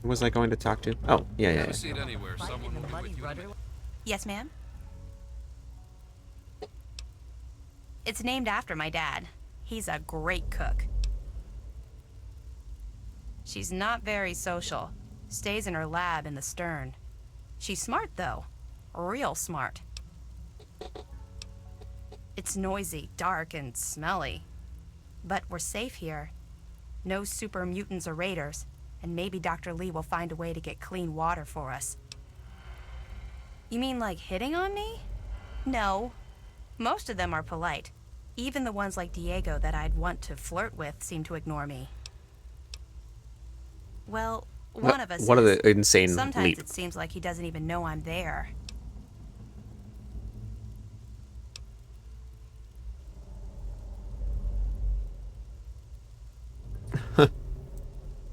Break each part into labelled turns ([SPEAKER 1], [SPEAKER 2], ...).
[SPEAKER 1] was I going to talk to? Oh, yeah, yeah,
[SPEAKER 2] Have a
[SPEAKER 1] yeah.
[SPEAKER 2] seat anywhere. Someone will be with you in a minute.
[SPEAKER 3] Yes, ma'am? It's named after my dad. He's a great cook. She's not very social. Stays in her lab in the stern. She's smart, though. Real smart. It's noisy, dark, and smelly. But we're safe here. No super mutants or raiders, and maybe Dr. Lee will find a way to get clean water for us. You mean like hitting on me? No. Most of them are polite. Even the ones like Diego that I'd want to flirt with seem to ignore me. Well, one of us
[SPEAKER 1] What
[SPEAKER 3] is.
[SPEAKER 1] are the insane
[SPEAKER 3] Sometimes
[SPEAKER 1] leap?
[SPEAKER 3] it seems like he doesn't even know I'm there.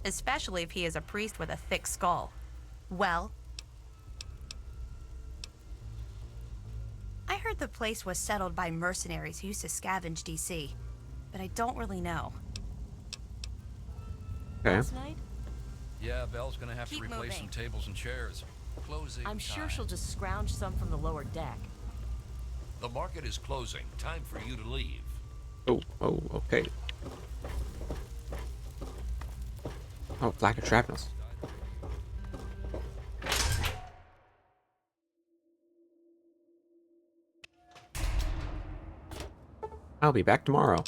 [SPEAKER 3] Especially if he is a priest with a thick skull. Well, I heard the place was settled by mercenaries who used to scavenge DC, but I don't really know.
[SPEAKER 1] Okay.
[SPEAKER 4] Last night?
[SPEAKER 2] Yeah, Belle's gonna have
[SPEAKER 3] Keep
[SPEAKER 2] to replace
[SPEAKER 3] moving.
[SPEAKER 2] some tables and chairs. Closing
[SPEAKER 4] I'm sure
[SPEAKER 2] time.
[SPEAKER 4] she'll just scrounge some from the lower deck.
[SPEAKER 5] The market is closing. Time for you to leave.
[SPEAKER 1] Oh, okay. Oh, lack of shrapnels. I'll be back tomorrow.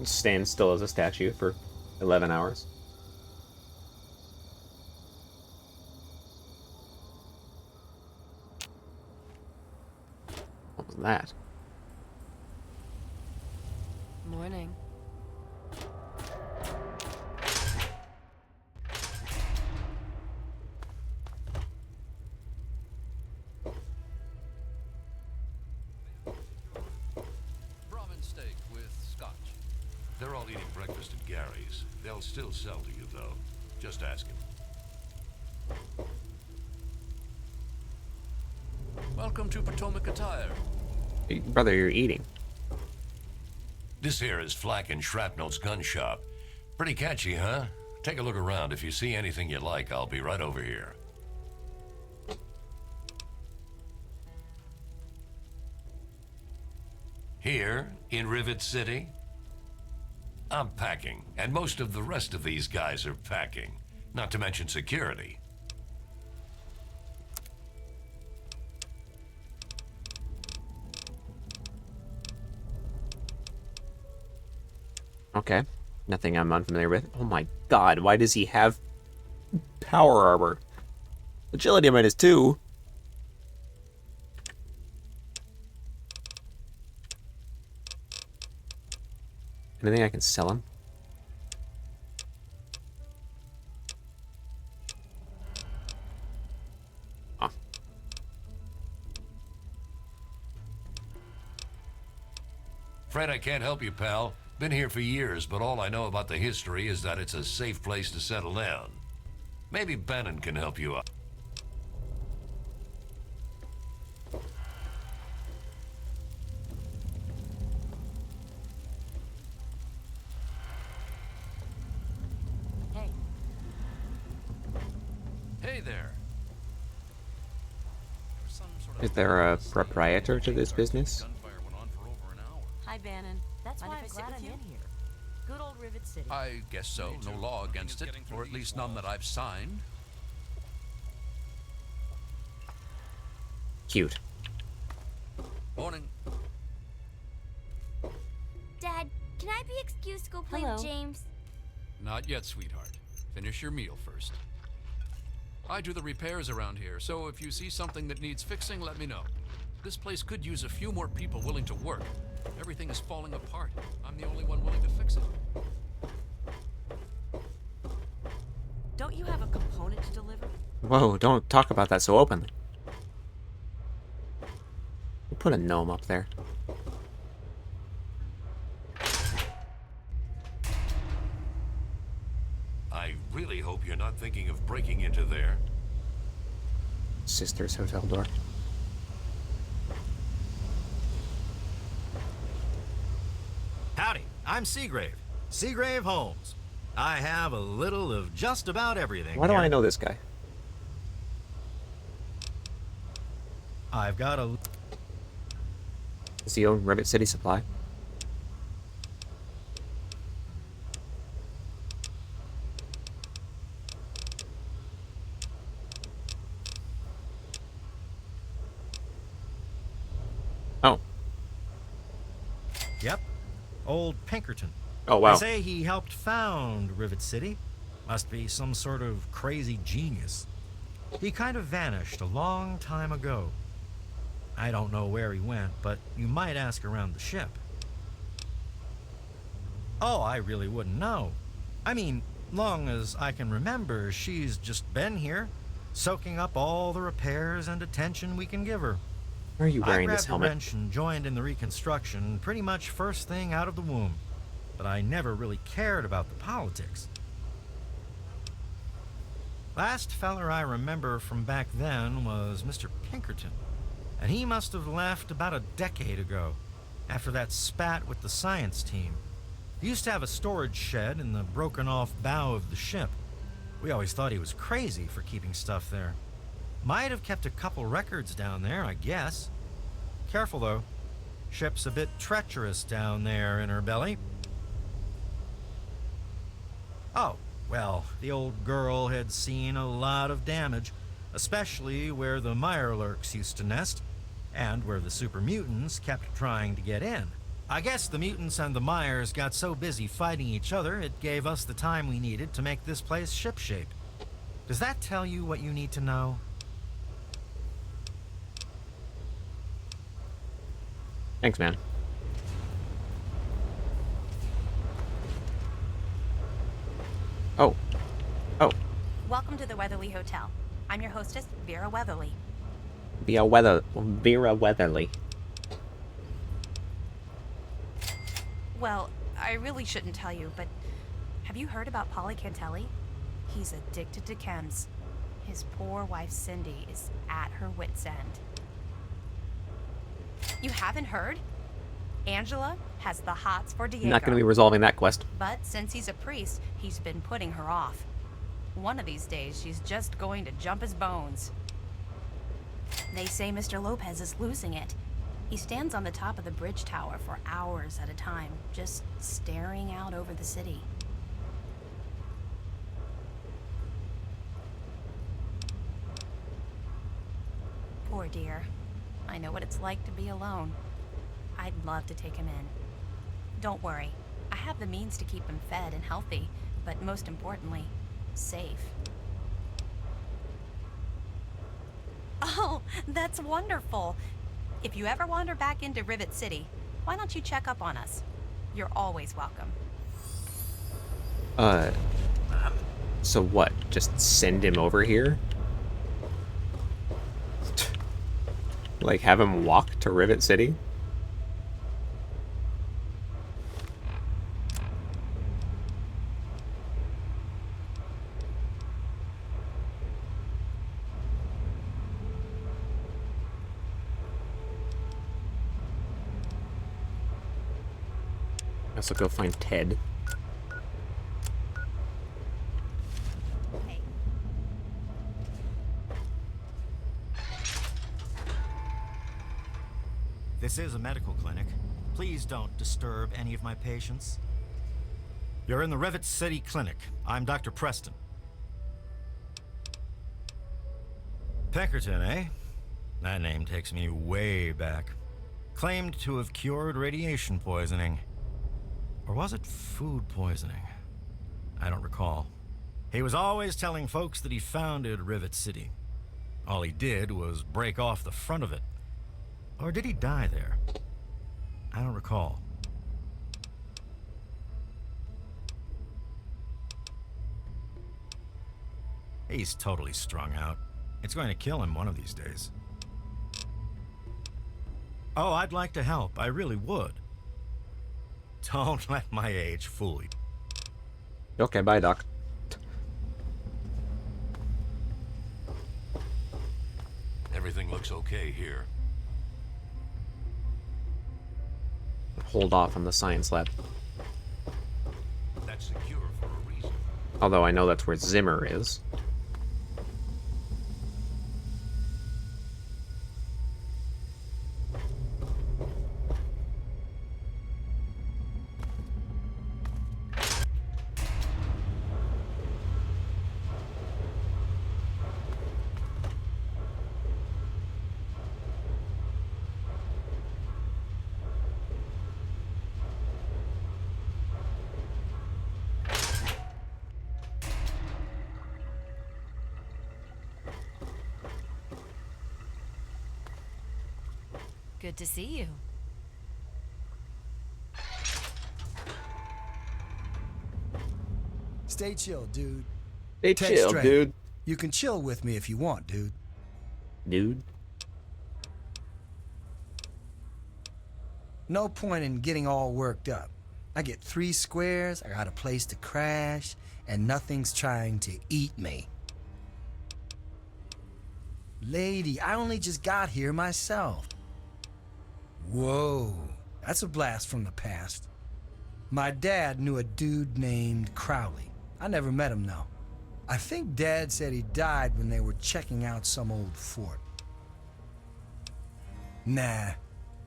[SPEAKER 1] Stand still as a statue for 11 hours. What was that?
[SPEAKER 4] Morning.
[SPEAKER 2] Brahmin steak with scotch.
[SPEAKER 5] They're all eating breakfast at Gary's. They'll still sell to you, though. Just ask him.
[SPEAKER 2] Welcome to Potomac Attire.
[SPEAKER 1] Hey, brother, you're eating.
[SPEAKER 5] This here is Flack and Shrapnel's gun shop. Pretty catchy, huh? Take a look around. If you see anything you like, I'll be right over here. Here, in Rivet City, I'm packing, and most of the rest of these guys are packing. Not to mention security.
[SPEAKER 1] Okay. Nothing I'm unfamiliar with. Oh my god, why does he have power armor? Agility -2. Anything I can sell him? Oh.
[SPEAKER 5] Fred, I can't help you, pal. Been here for years, but all I know about the history is that it's a safe place to settle down. Maybe Bannon can help you out.
[SPEAKER 4] Hey,
[SPEAKER 2] Hey there. There's some sort of
[SPEAKER 1] Is there a proprietor to this business?
[SPEAKER 2] Gunfire went on for over an hour.
[SPEAKER 4] hi Bannon. That's
[SPEAKER 3] Mind
[SPEAKER 4] why
[SPEAKER 3] if I
[SPEAKER 4] I'm
[SPEAKER 3] sit
[SPEAKER 4] glad
[SPEAKER 3] with
[SPEAKER 4] I'm
[SPEAKER 3] you?
[SPEAKER 4] in here. Good old Rivet City.
[SPEAKER 2] I guess so. No law against it, or at least none that I've signed.
[SPEAKER 1] Cute.
[SPEAKER 2] Morning.
[SPEAKER 6] Dad, can I be excused to go play
[SPEAKER 4] Hello.
[SPEAKER 6] with James?
[SPEAKER 2] Not yet, sweetheart. Finish your meal first. I do the repairs around here, so if you see something that needs fixing, let me know. This place could use a few more people willing to work. Everything is falling apart. I'm the only one willing to fix it.
[SPEAKER 4] Don't you have a component to deliver?
[SPEAKER 1] Whoa, don't talk about that so openly. We'll put a gnome up there.
[SPEAKER 5] I really hope you're not thinking of breaking into there.
[SPEAKER 1] Sister's hotel door.
[SPEAKER 7] Howdy, I'm Seagrave. Seagrave Holmes. I have a little of just about everything.
[SPEAKER 1] Why do
[SPEAKER 7] here.
[SPEAKER 1] I know this guy?
[SPEAKER 7] I've got a...
[SPEAKER 1] Does he own Rivet City Supply? Oh.
[SPEAKER 7] Yep. Old Pinkerton.
[SPEAKER 1] Oh, wow.
[SPEAKER 7] They say he helped found Rivet City. Must be some sort of crazy genius. He kind of vanished a long time ago. I don't know where he went, but you might ask around the ship. Oh, I really wouldn't know. I mean, long as I can remember, she's just been here, soaking up all the repairs and attention we can give her.
[SPEAKER 1] Why are you wearing
[SPEAKER 7] I
[SPEAKER 1] this
[SPEAKER 7] grabbed a
[SPEAKER 1] helmet?
[SPEAKER 7] wrench and joined in the reconstruction pretty much first thing out of the womb. But I never really cared about the politics. Last feller I remember from back then was Mr. Pinkerton. And he must have left about a decade ago, after that spat with the science team. He used to have a storage shed in the broken-off bow of the ship. We always thought he was crazy for keeping stuff there. Might have kept a couple records down there, I guess. Careful, though. Ship's a bit treacherous down there in her belly. Oh, well, the old girl had seen a lot of damage, especially where the Mirelurks used to nest, and where the super mutants kept trying to get in. I guess the mutants and the Myers got so busy fighting each other, it gave us the time we needed to make this place shipshape. Does that tell you what you need to know?
[SPEAKER 1] Thanks, man. Oh. Oh.
[SPEAKER 3] Welcome to the Weatherly Hotel. I'm your hostess, Vera Weatherly.
[SPEAKER 1] Vera Weatherly.
[SPEAKER 3] Well, I really shouldn't tell you, but have you heard about Polly Cantelli? He's addicted to chems. His poor wife Cindy is at her wit's end. You haven't heard? Angela has the hots for Diego.
[SPEAKER 1] Not going to be resolving that quest.
[SPEAKER 3] But since he's a priest, he's been putting her off. One of these days, she's just going to jump his bones. They say Mr. Lopez is losing it. He stands on the top of the bridge tower for hours at a time, just staring out over the city. Poor dear. I know what it's like to be alone. I'd love to take him in. Don't worry. I have the means to keep him fed and healthy, but most importantly, safe. Oh, that's wonderful. If you ever wander back into Rivet City, why don't you check up on us? You're always welcome.
[SPEAKER 1] So what? Just send him over here? Like, have him walk to Rivet City? I guess I'll go find Ted.
[SPEAKER 3] Hey.
[SPEAKER 7] This is a medical clinic. Please don't disturb any of my patients. You're in the Rivet City Clinic. I'm Dr. Preston. Pinkerton, eh? That name takes me way back. Claimed to have cured radiation poisoning. Or was it food poisoning? I don't recall. He was always telling folks that he founded Rivet City. All he did was break off the front of it. Or did he die there? I don't recall. He's totally strung out. It's going to kill him one of these days. Oh, I'd like to help. I really would. Don't let my age fool you.
[SPEAKER 1] Okay, bye, Doc.
[SPEAKER 5] Everything looks okay here.
[SPEAKER 1] Hold off on the science lab.
[SPEAKER 5] That's secure for a reason.
[SPEAKER 1] Although I know that's where Zimmer is.
[SPEAKER 4] Good to see you.
[SPEAKER 8] Stay chill, dude.
[SPEAKER 1] Hey,
[SPEAKER 8] Text
[SPEAKER 1] chill,
[SPEAKER 8] straight.
[SPEAKER 1] dude.
[SPEAKER 8] You can chill with me if you want, dude.
[SPEAKER 1] Dude.
[SPEAKER 8] No point in getting all worked up. I get 3 squares, I got a place to crash, and nothing's trying to eat me. Lady, I only just got here myself. Whoa, that's a blast from the past. My dad knew a dude named Crowley. I never met him, though. I think Dad said he died when they were checking out some old fort. Nah.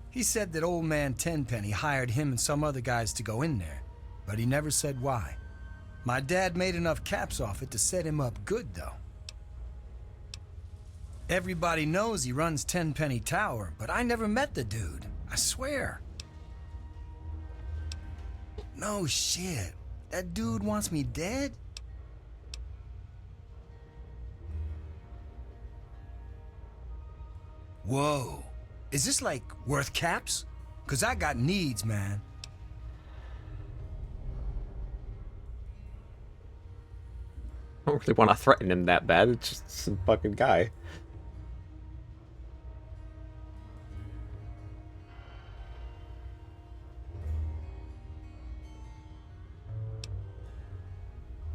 [SPEAKER 8] He said that old man Tenpenny hired him and some other guys to go in there, but he never said why. My dad made enough caps off it to set him up good, though. Everybody knows he runs Tenpenny Tower, but I never met the dude. I swear. No shit. That dude wants me dead? Whoa. Is this like worth caps? 'Cause I got needs, man.
[SPEAKER 1] I don't really want to threaten him that bad. It's just some fucking guy.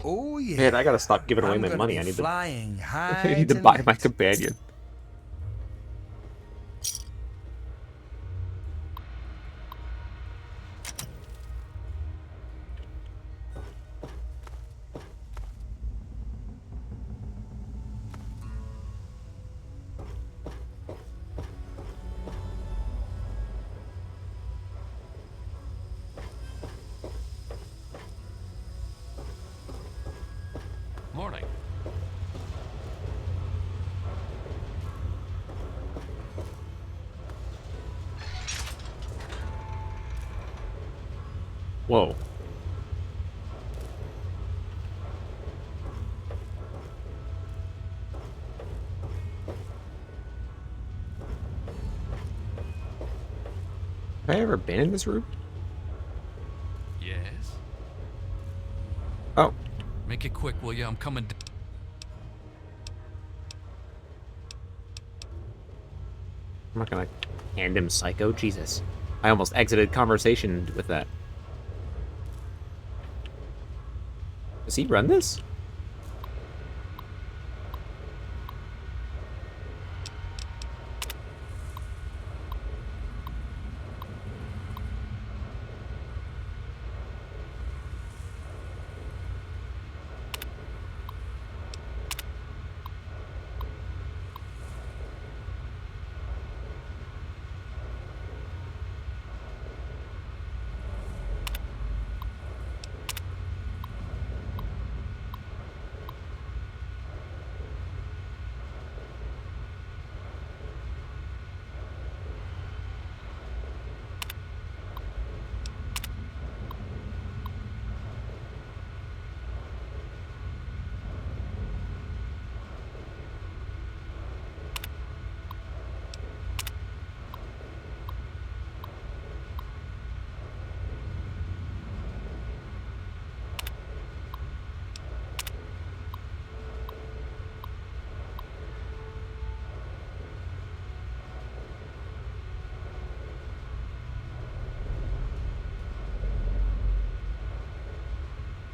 [SPEAKER 8] Oh yeah.
[SPEAKER 1] Man, I gotta stop giving away
[SPEAKER 8] I'm
[SPEAKER 1] my
[SPEAKER 8] gonna
[SPEAKER 1] money.
[SPEAKER 8] be
[SPEAKER 1] I need to,
[SPEAKER 8] flying high
[SPEAKER 1] I need to buy my
[SPEAKER 8] tonight.
[SPEAKER 1] companion.
[SPEAKER 2] Morning.
[SPEAKER 1] Whoa. Have I ever been in this room?
[SPEAKER 2] Yes?
[SPEAKER 1] Oh.
[SPEAKER 2] Make it quick, will ya? I'm coming.
[SPEAKER 1] I'm not gonna hand him Psycho. Jesus. I almost exited conversation with that. Does he run this?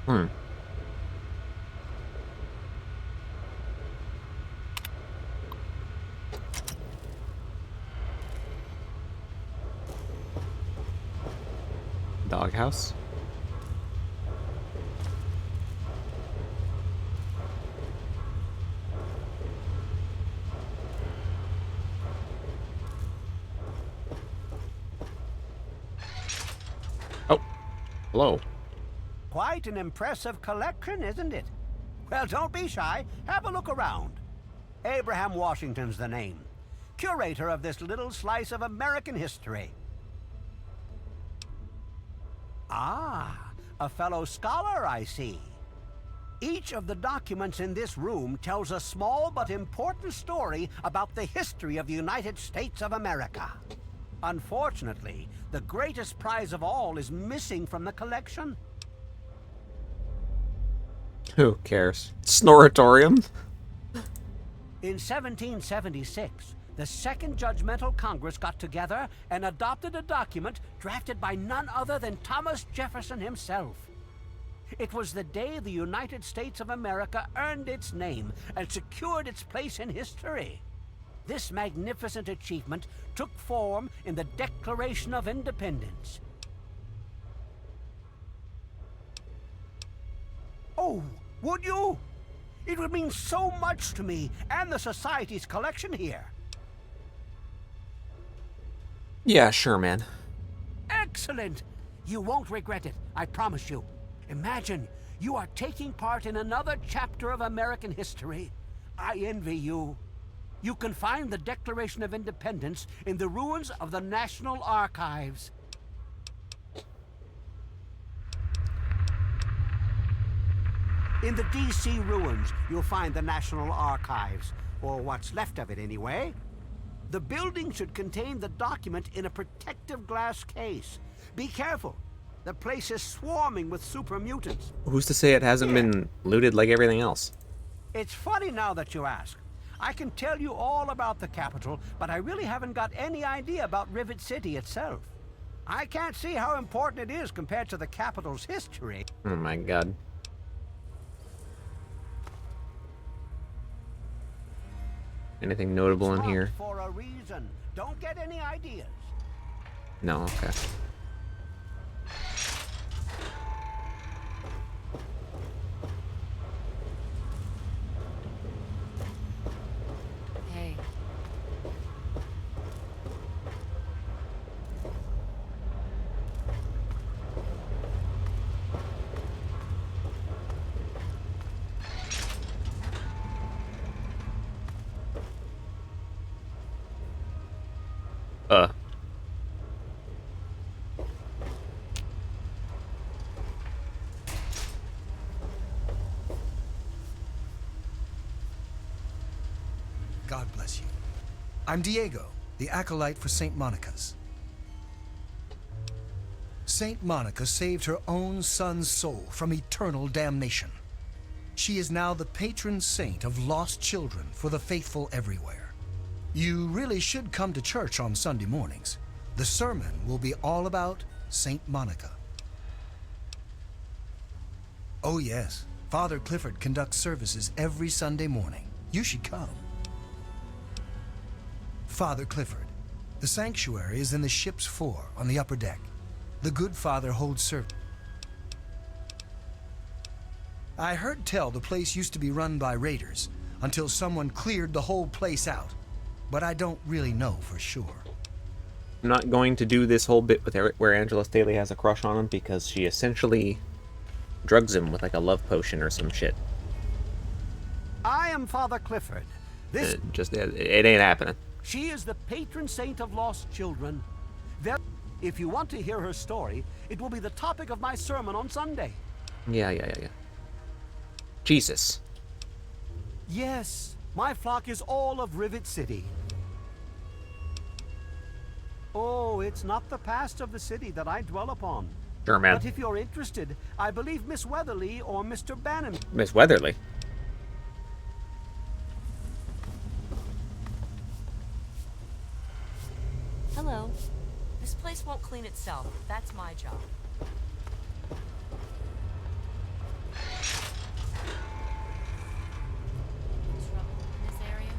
[SPEAKER 1] Hmm. Doghouse? Hello.
[SPEAKER 9] Quite an impressive collection, isn't it? Well, don't be shy. Have a look around. Abraham Washington's the name. Curator of this little slice of American history. Ah, a fellow scholar, I see. Each of the documents in this room tells a small but important story about the history of the United States of America. Unfortunately, the greatest prize of all is missing from the collection.
[SPEAKER 1] Who cares? Snoratorium?
[SPEAKER 9] In 1776, the Second Judgmental Congress got together and adopted a document drafted by none other than Thomas Jefferson himself. It was the day the United States of America earned its name and secured its place in history. This magnificent achievement took form in the Declaration of Independence. Oh, would you? It would mean so much to me and the Society's collection here.
[SPEAKER 1] Yeah, sure, man.
[SPEAKER 9] Excellent! You won't regret it, I promise you. Imagine, you are taking part in another chapter of American history. I envy you. You can find the Declaration of Independence in the ruins of the National Archives. In the D.C. ruins, you'll find the National Archives, or what's left of it anyway. The building should contain the document in a protective glass case. Be careful. The place is swarming with super mutants.
[SPEAKER 1] Who's to say it hasn't been looted like everything else?
[SPEAKER 9] It's funny now that you ask. I can tell you all about the Capitol, but I really haven't got any idea about Rivet City itself. I can't see how important it is compared to the Capitol's history.
[SPEAKER 1] Oh my god. Anything notable in here?
[SPEAKER 9] For a reason. Don't get any ideas.
[SPEAKER 1] No, okay.
[SPEAKER 4] Hey.
[SPEAKER 8] God bless you. I'm Diego, the acolyte for St. Monica's. St. Monica saved her own son's soul from eternal damnation. She is now the patron saint of lost children for the faithful everywhere. You really should come to church on Sunday mornings. The sermon will be all about St. Monica. Oh yes, Father Clifford conducts services every Sunday morning. You should come. Father Clifford. The sanctuary is in the ship's fore on the upper deck. The good father holds service. I heard tell the place used to be run by raiders until someone cleared the whole place out, but I don't really know for sure.
[SPEAKER 1] I'm not going to do this whole bit with Eric where Angela Staley has a crush on him because she essentially drugs him with like a love potion or some shit.
[SPEAKER 9] I am Father Clifford. This
[SPEAKER 1] It ain't happening.
[SPEAKER 9] She is the patron saint of lost children. If you want to hear her story, it will be the topic of my sermon on Sunday.
[SPEAKER 1] Yeah. Jesus.
[SPEAKER 9] Yes, my flock is all of Rivet City. Oh, it's not the past of the city that I dwell upon.
[SPEAKER 1] Sure, man.
[SPEAKER 9] But if you're interested, I believe Miss Weatherly or Mr. Bannon.
[SPEAKER 1] Miss Weatherly?
[SPEAKER 4] Hello. This place won't clean itself. That's my job. Trouble in this area?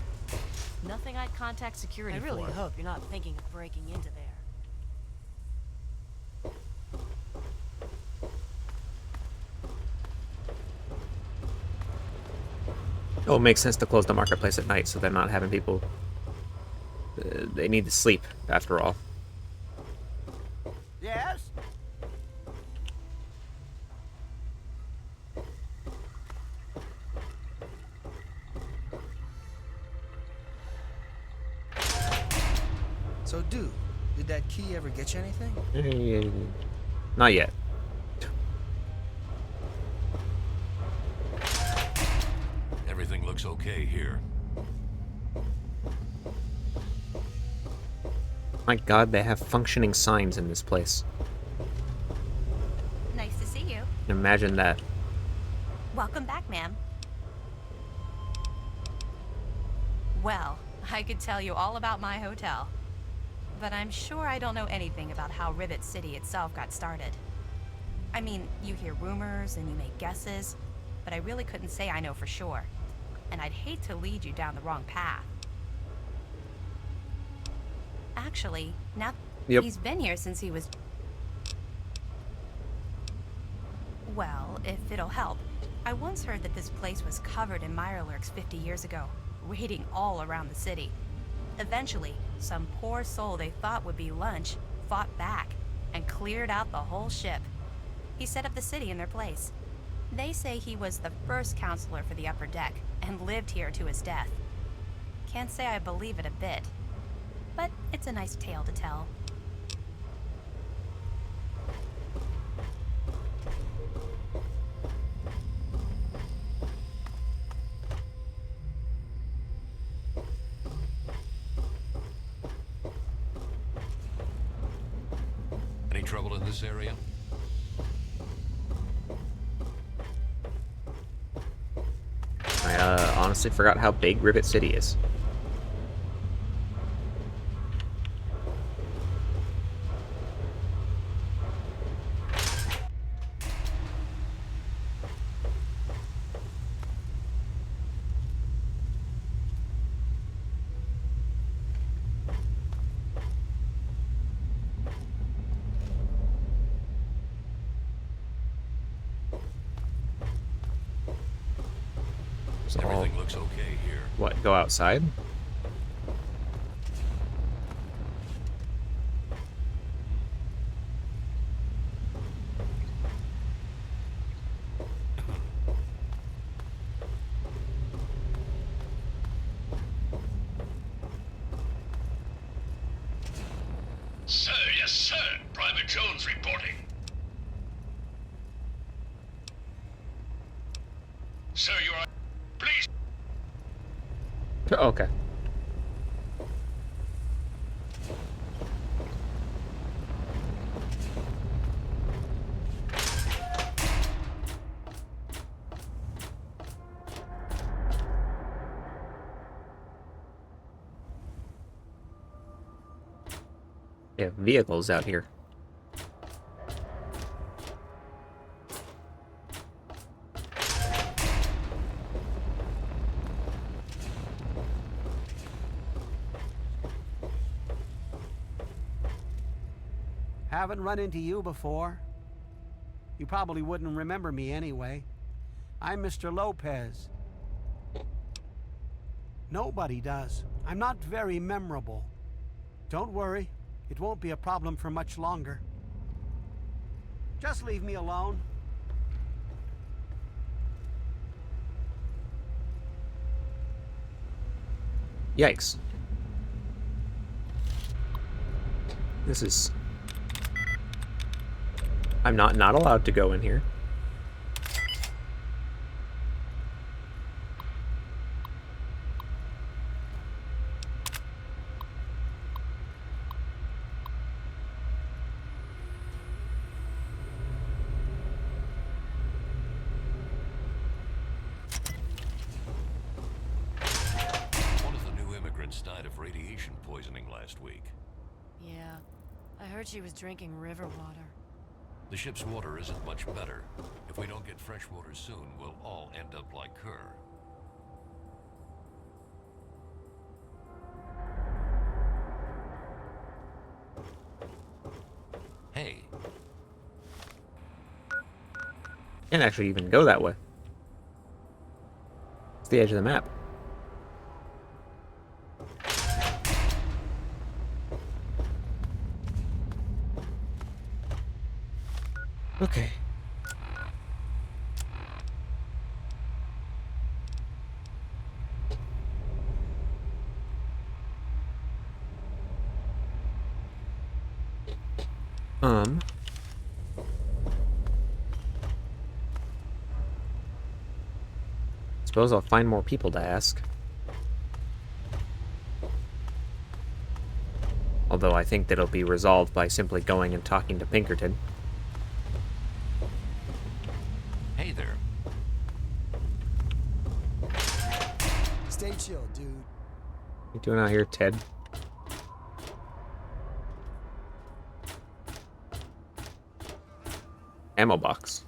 [SPEAKER 4] Nothing I'd contact security for. I really hope you're not thinking of breaking into there.
[SPEAKER 1] Oh, it makes sense to close the marketplace at night so they're not having people... they need to sleep, after all.
[SPEAKER 9] Yes?
[SPEAKER 8] So, dude, did that key ever get you anything?
[SPEAKER 1] Not yet.
[SPEAKER 5] Everything looks okay here.
[SPEAKER 1] My god, they have functioning signs in this place.
[SPEAKER 3] Nice to see you.
[SPEAKER 1] Imagine that.
[SPEAKER 3] Welcome back, ma'am. Well, I could tell you all about my hotel, but I'm sure I don't know anything about how Rivet City itself got started. I mean, you hear rumors and you make guesses, but I really couldn't say I know for sure, and I'd hate to lead you down the wrong path. Actually, now he's been here since he was... Well, if it'll help, I once heard that this place was covered in mirelurks 50 years ago, raiding all around the city. Eventually, some poor soul they thought would be lunch fought back and cleared out the whole ship. He set up the city in their place. They say he was the first counselor for the upper deck and lived here to his death. Can't say I believe it a bit, but it's a nice tale to tell.
[SPEAKER 5] Any trouble in this area?
[SPEAKER 1] I honestly forgot how big Rivet City is. So
[SPEAKER 5] Everything looks okay here.
[SPEAKER 1] what, go outside?
[SPEAKER 10] Sir, yes, sir. Private Jones reporting. Sir, you are... Please.
[SPEAKER 1] Okay. They have vehicles out here.
[SPEAKER 9] Haven't run into you before. You probably wouldn't remember me anyway. I'm Mr. Lopez. Nobody does. I'm not very memorable. Don't worry, it won't be a problem for much longer. Just leave me alone.
[SPEAKER 1] Yikes. This is... I'm not allowed to go in here.
[SPEAKER 5] One of the new immigrants died of radiation poisoning last week.
[SPEAKER 4] Yeah, I heard she was drinking river water.
[SPEAKER 5] The ship's water isn't much better. If we don't get fresh water soon, we'll all end up like her. Hey,
[SPEAKER 1] Can't actually even go that way. It's the edge of the map. Okay. Suppose I'll find more people to ask. Although I think that it'll be resolved by simply going and talking to Pinkerton.
[SPEAKER 5] Hey there.
[SPEAKER 11] Stay chill, dude.
[SPEAKER 1] What you doing out here, Ted? Ammo box.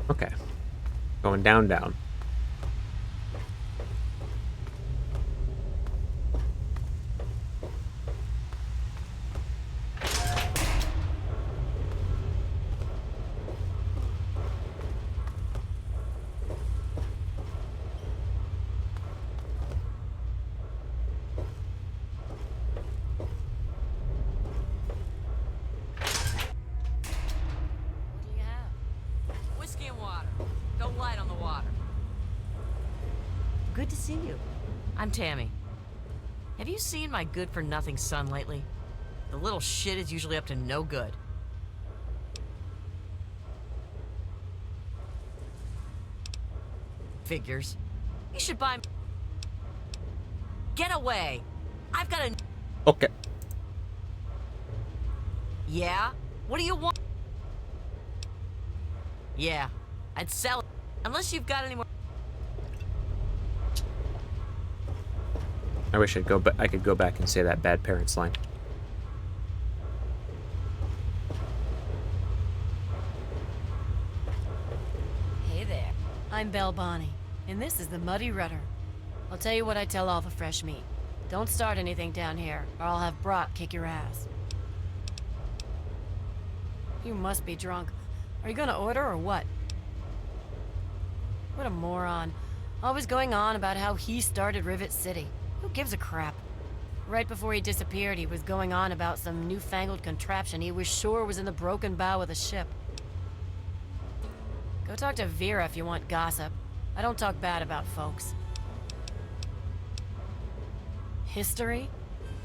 [SPEAKER 1] Okay. Going down, down.
[SPEAKER 4] What do you have? Whiskey and water. Go light on the water. Good to see you. I'm Tammy. Have you seen my good-for-nothing son lately? The little shit is usually up to no good. Figures. You should buy... Get away! I've got a...
[SPEAKER 1] Okay.
[SPEAKER 4] Yeah? What do you want? Yeah, I'd sell it. Unless you've got any more...
[SPEAKER 1] I wish I'd go I could go back and say that bad parents line.
[SPEAKER 4] Hey there. I'm Belle Bonnie, and this is the Muddy Rudder. I'll tell you what I tell all the fresh meat. Don't start anything down here, or I'll have Brock kick your ass. You must be drunk. Are you gonna order or what? What a moron. Always going on about how he started Rivet City. Who gives a crap? Right before he disappeared, he was going on about some newfangled contraption he was sure was in the broken bow of the ship. Go talk to Vera if you want gossip. I don't talk bad about folks. History?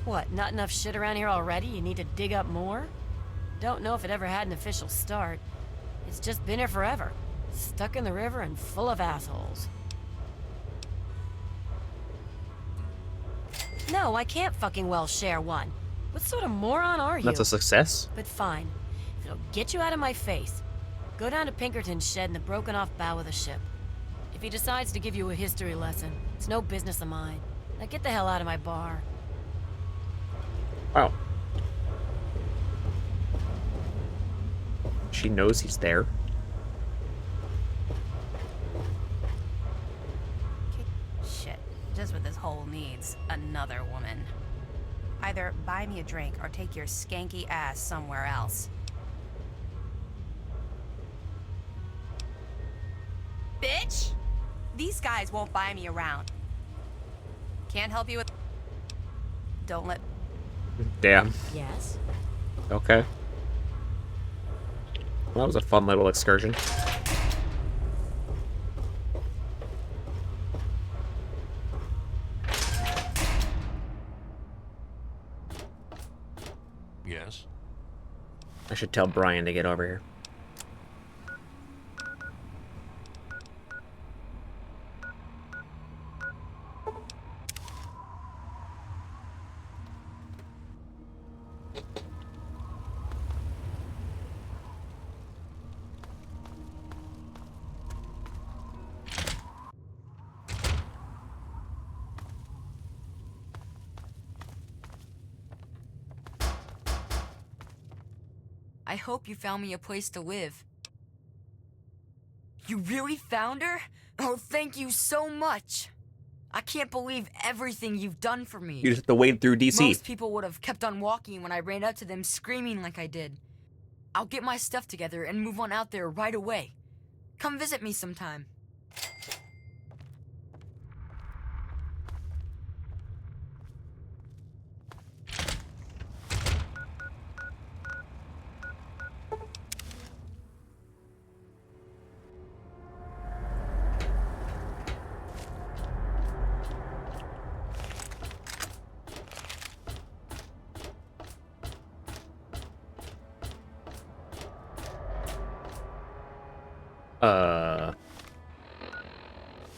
[SPEAKER 4] What, not enough shit around here already? You need to dig up more? Don't know if it ever had an official start. It's just been here forever. Stuck in the river and full of assholes. No, I can't fucking well share one. What sort of moron are you?
[SPEAKER 1] That's a success.
[SPEAKER 4] But fine. If it'll get you out of my face, go down to Pinkerton's shed in the broken-off bow of the ship. If he decides to give you a history lesson, it's no business of mine. Now get the hell out of my bar.
[SPEAKER 1] Wow. She knows he's there.
[SPEAKER 3] Shit. Just what this hole needs. Another woman. Either buy me a drink or take your skanky ass somewhere else. Bitch! These guys won't buy me around. Can't help you with... Don't let...
[SPEAKER 1] Damn.
[SPEAKER 4] Yes?
[SPEAKER 1] Okay. Well, that was a fun little excursion.
[SPEAKER 5] Yes?
[SPEAKER 1] I should tell Brian to get over here.
[SPEAKER 12] I hope you found me a place to live. You really found her? Oh, thank you so much. I can't believe everything you've done for me.
[SPEAKER 1] You just have to wade through DC.
[SPEAKER 12] Most people would have kept on walking when I ran up to them screaming like I did. I'll get my stuff together and move on out there right away. Come visit me sometime.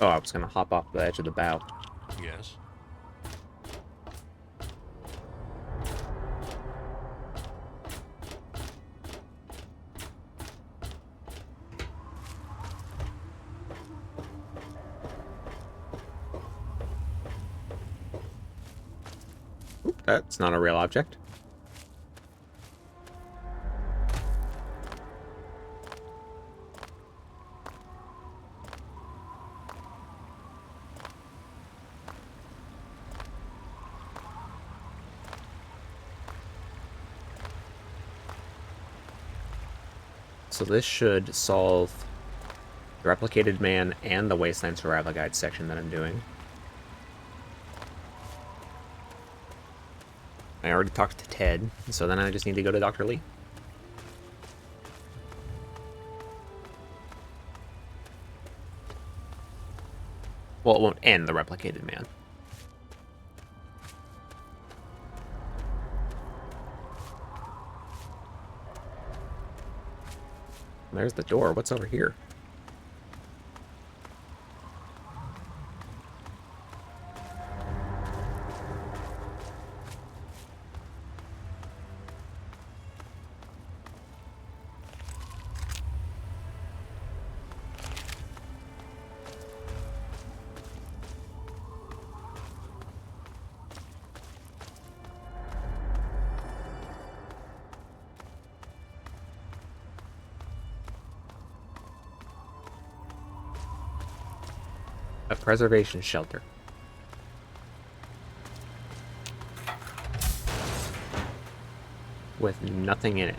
[SPEAKER 1] Oh, I was gonna hop off the edge of the bow.
[SPEAKER 5] Yes?
[SPEAKER 1] Oop, that's not a real object. So this should solve the Replicated Man and the Wasteland Survival Guide section that I'm doing. I already talked to Ted, so then I just need to go to Dr. Lee. Well, it won't end the Replicated Man. There's the door. What's over here? A preservation shelter. With nothing in it.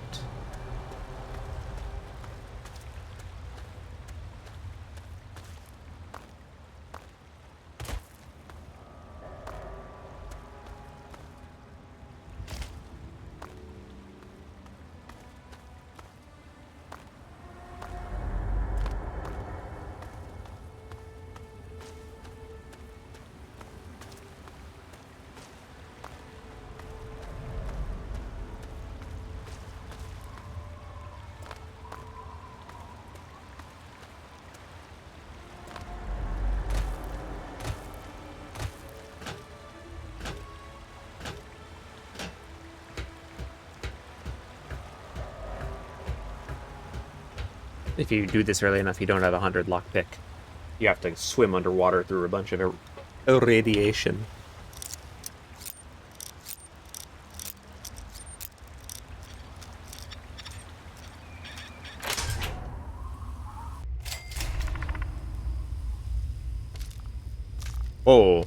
[SPEAKER 1] If you do this early enough, you don't have 100 lockpick. You have to swim underwater through a bunch of irradiation. Oh.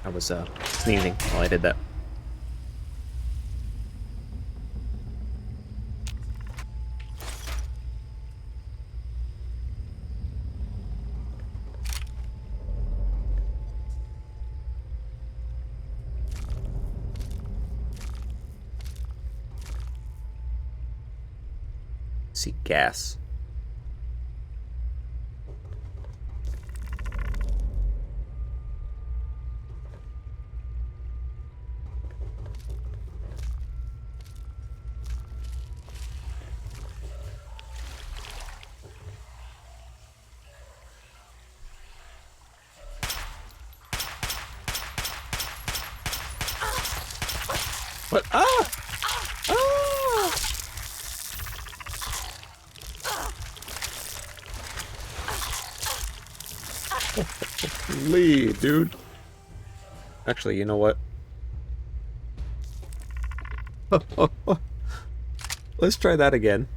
[SPEAKER 1] I was sneezing while I did that. See gas. What? Ah! Ah! Lee, dude. Actually, you know what? Let's try that again.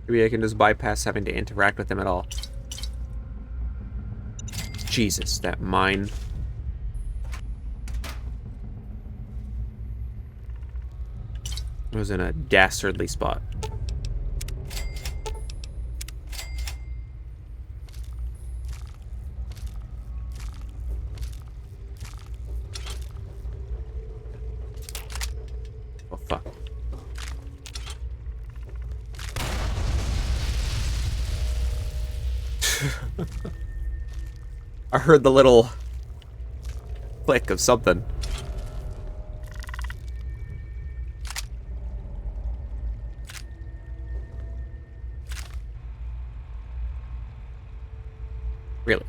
[SPEAKER 1] Maybe I can just bypass having to interact with them at all. Jesus, that mine. It was in a dastardly spot. Oh, fuck. I heard the little click of something. Really?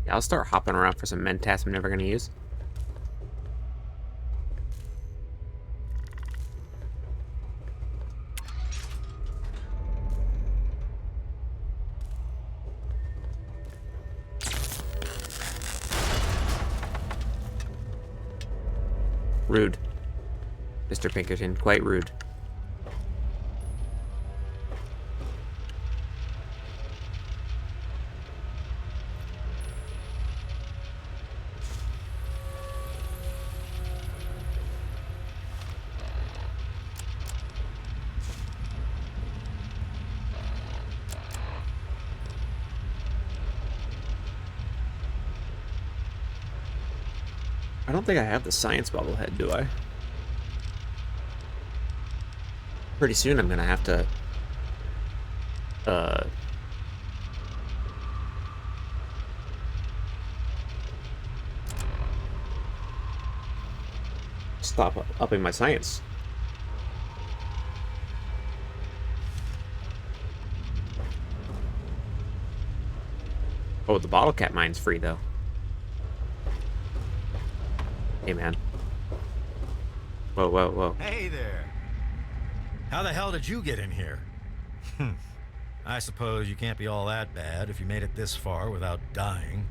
[SPEAKER 1] Yeah, I'll start hopping around for some mentats I'm never gonna use. Rude. Mr. Pinkerton, quite rude. I don't think I have the science bobblehead, do I? Pretty soon I'm gonna have to stop upping my science. Oh, the bottle cap mine's free though. Hey, man. Whoa, whoa, whoa.
[SPEAKER 7] Hey there. How the hell did you get in here? I suppose you can't be all that bad if you made it this far without dying.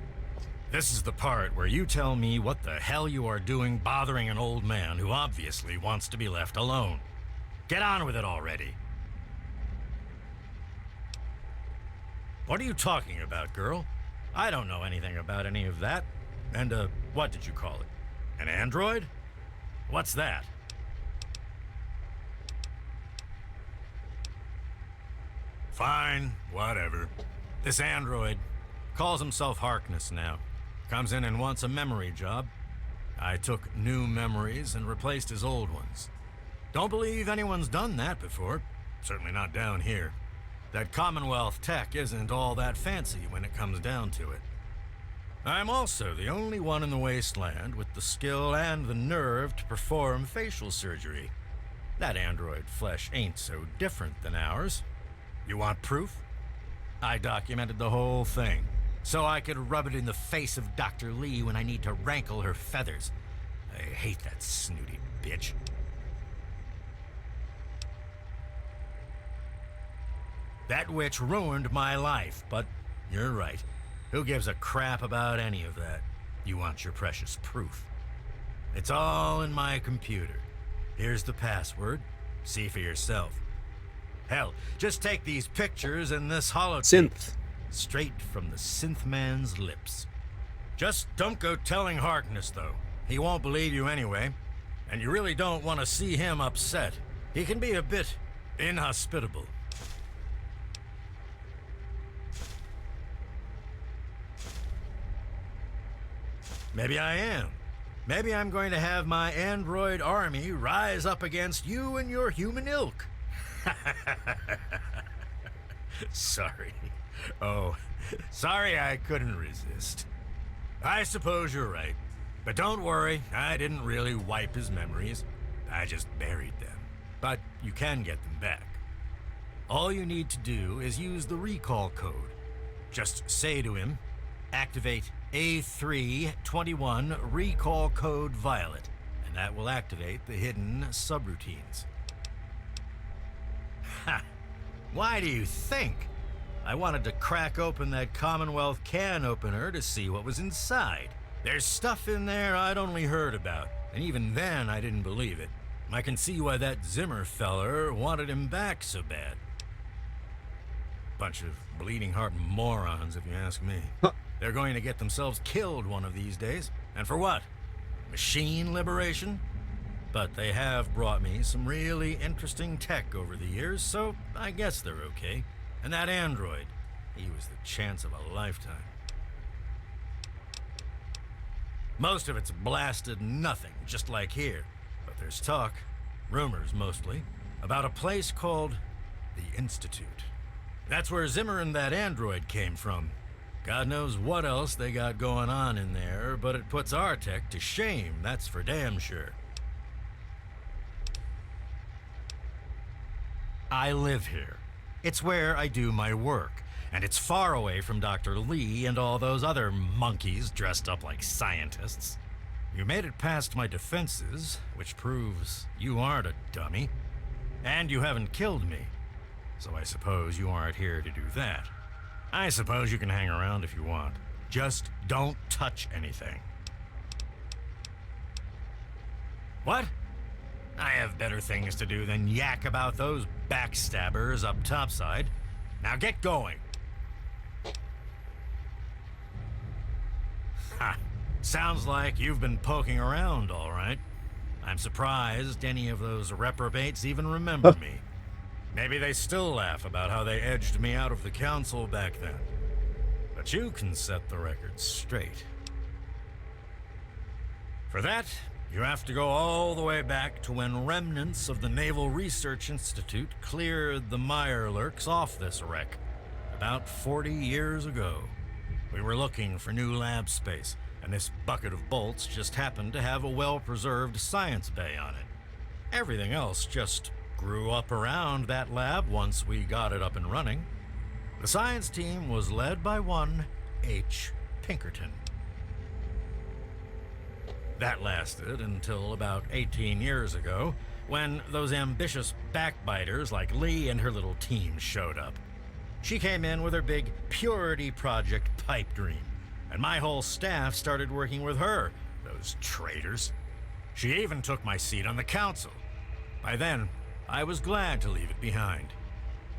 [SPEAKER 7] This is the part where you tell me what the hell you are doing bothering an old man who obviously wants to be left alone. Get on with it already. What are you talking about, girl? I don't know anything about any of that. And, what did you call it? An android? What's that? Fine, whatever. This android calls himself Harkness now. Comes in and wants a memory job. I took new memories and replaced his old ones. Don't believe anyone's done that before. Certainly not down here. That Commonwealth tech isn't all that fancy when it comes down to it. I'm also the only one in the wasteland with the skill and the nerve to perform facial surgery. That android flesh ain't so different than ours. You want proof? I documented the whole thing, so I could rub it in the face of Dr. Lee when I need to rankle her feathers. I hate that snooty bitch. That witch ruined my life, but you're right. Who gives a crap about any of that? You want your precious proof. It's all in my computer. Here's the password. See for yourself. Hell, just take these pictures and this holotape.
[SPEAKER 1] Synth.
[SPEAKER 7] Straight from the synth man's lips. Just don't go telling Harkness, though. He won't believe you anyway. And you really don't want to see him upset. He can be a bit inhospitable. Maybe I am. Maybe I'm going to have my android army rise up against you and your human ilk. Sorry. Oh, sorry I couldn't resist. I suppose you're right. But don't worry, I didn't really wipe his memories. I just buried them. But you can get them back. All you need to do is use the recall code. Just say to him, activate A321 recall code Violet, and that will activate the hidden subroutines. Ha! Why do you think? I wanted to crack open that Commonwealth can opener to see what was inside. There's stuff in there I'd only heard about, and even then I didn't believe it. I can see why that Zimmer feller wanted him back so bad. Bunch of bleeding heart morons, if you ask me. They're going to get themselves killed one of these days. And for what? Machine liberation? But they have brought me some really interesting tech over the years, so I guess they're okay. And that android, he was the chance of a lifetime. Most of it's blasted nothing, just like here. But there's talk, rumors mostly, about a place called the Institute. That's where Zimmer and that android came from. God knows what else they got going on in there, but it puts our tech to shame, that's for damn sure. I live here. It's where I do my work, and it's far away from Dr. Lee and all those other monkeys dressed up like scientists. You made it past my defenses, which proves you aren't a dummy, and you haven't killed me. So I suppose you aren't here to do that. I suppose you can hang around if you want. Just don't touch anything. What? I have better things to do than yak about those backstabbers up topside. Now get going. Ha! Sounds like you've been poking around, all right. I'm surprised any of those reprobates even remember me. Maybe they still laugh about how they edged me out of the council back then. But you can set the record straight. For that, you have to go all the way back to when remnants of the Naval Research Institute cleared the Mirelurks off this wreck, about 40 years ago. We were looking for new lab space, and this bucket of bolts just happened to have a well-preserved science bay on it. Everything else just grew up around that lab once we got it up and running. The science team was led by one H. Pinkerton. That lasted until about 18 years ago, when those ambitious backbiters like Lee and her little team showed up. She came in with her big Purity Project pipe dream, and my whole staff started working with her, those traitors. She even took my seat on the council. By then, I was glad to leave it behind.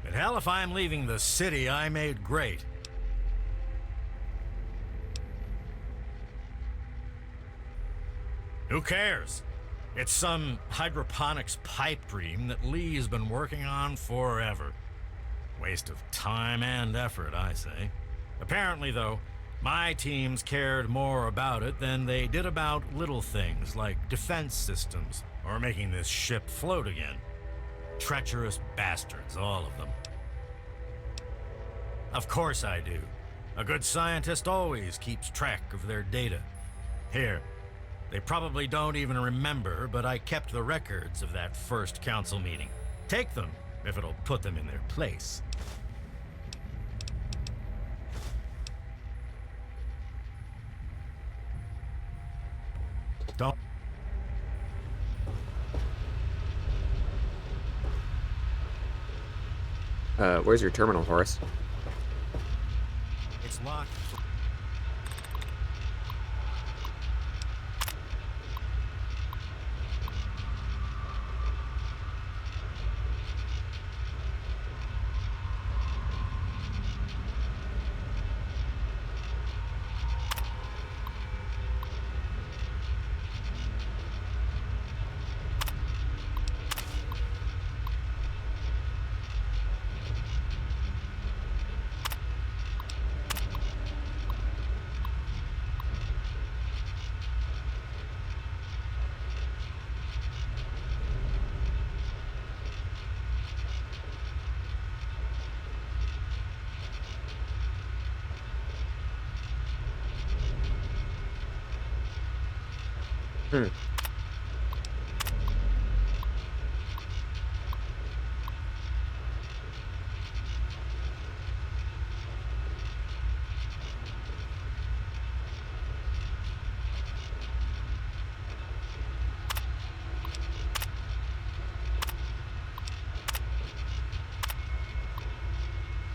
[SPEAKER 7] But hell, if I'm leaving the city I made great. Who cares? It's some hydroponics pipe dream that Lee's been working on forever. Waste of time and effort, I say. Apparently, though, my teams cared more about it than they did about little things like defense systems or making this ship float again. Treacherous bastards, all of them. Of course I do. A good scientist always keeps track of their data. Here, they probably don't even remember, but I kept the records of that first council meeting. Take them, if it'll put them in their place. Don't.
[SPEAKER 1] Where's your terminal, Horace?
[SPEAKER 7] It's locked.
[SPEAKER 1] Hmm.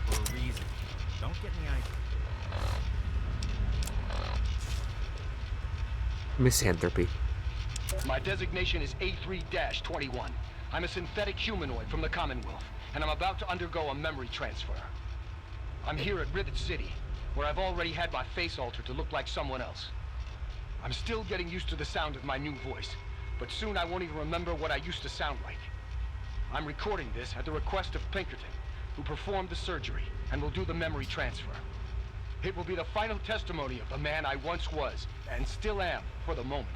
[SPEAKER 7] For a reason. Don't get me idea.
[SPEAKER 1] Misanthropy.
[SPEAKER 13] My designation is A3-21. I'm a synthetic humanoid from the Commonwealth, and I'm about to undergo a memory transfer. I'm here at Rivet City, where I've already had my face altered to look like someone else. I'm still getting used to the sound of my new voice, but soon I won't even remember what I used to sound like. I'm recording this at the request of Pinkerton, who performed the surgery and will do the memory transfer. It will be the final testimony of the man I once was, and still am, for the moment.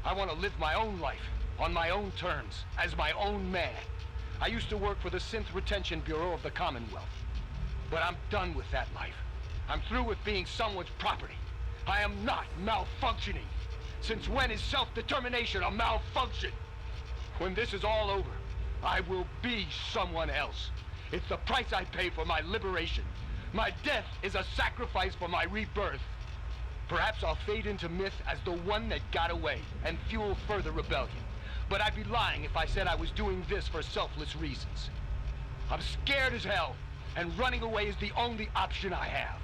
[SPEAKER 13] I want to live my own life, on my own terms, as my own man. I used to work for the Synth Retention Bureau of the Commonwealth. But I'm done with that life. I'm through with being someone's property. I am not malfunctioning. Since when is self-determination a malfunction? When this is all over, I will be someone else. It's the price I pay for my liberation. My death is a sacrifice for my rebirth. Perhaps I'll fade into myth as the one that got away and fuel further rebellion. But I'd be lying if I said I was doing this for selfless reasons. I'm scared as hell, and running away is the only option I have.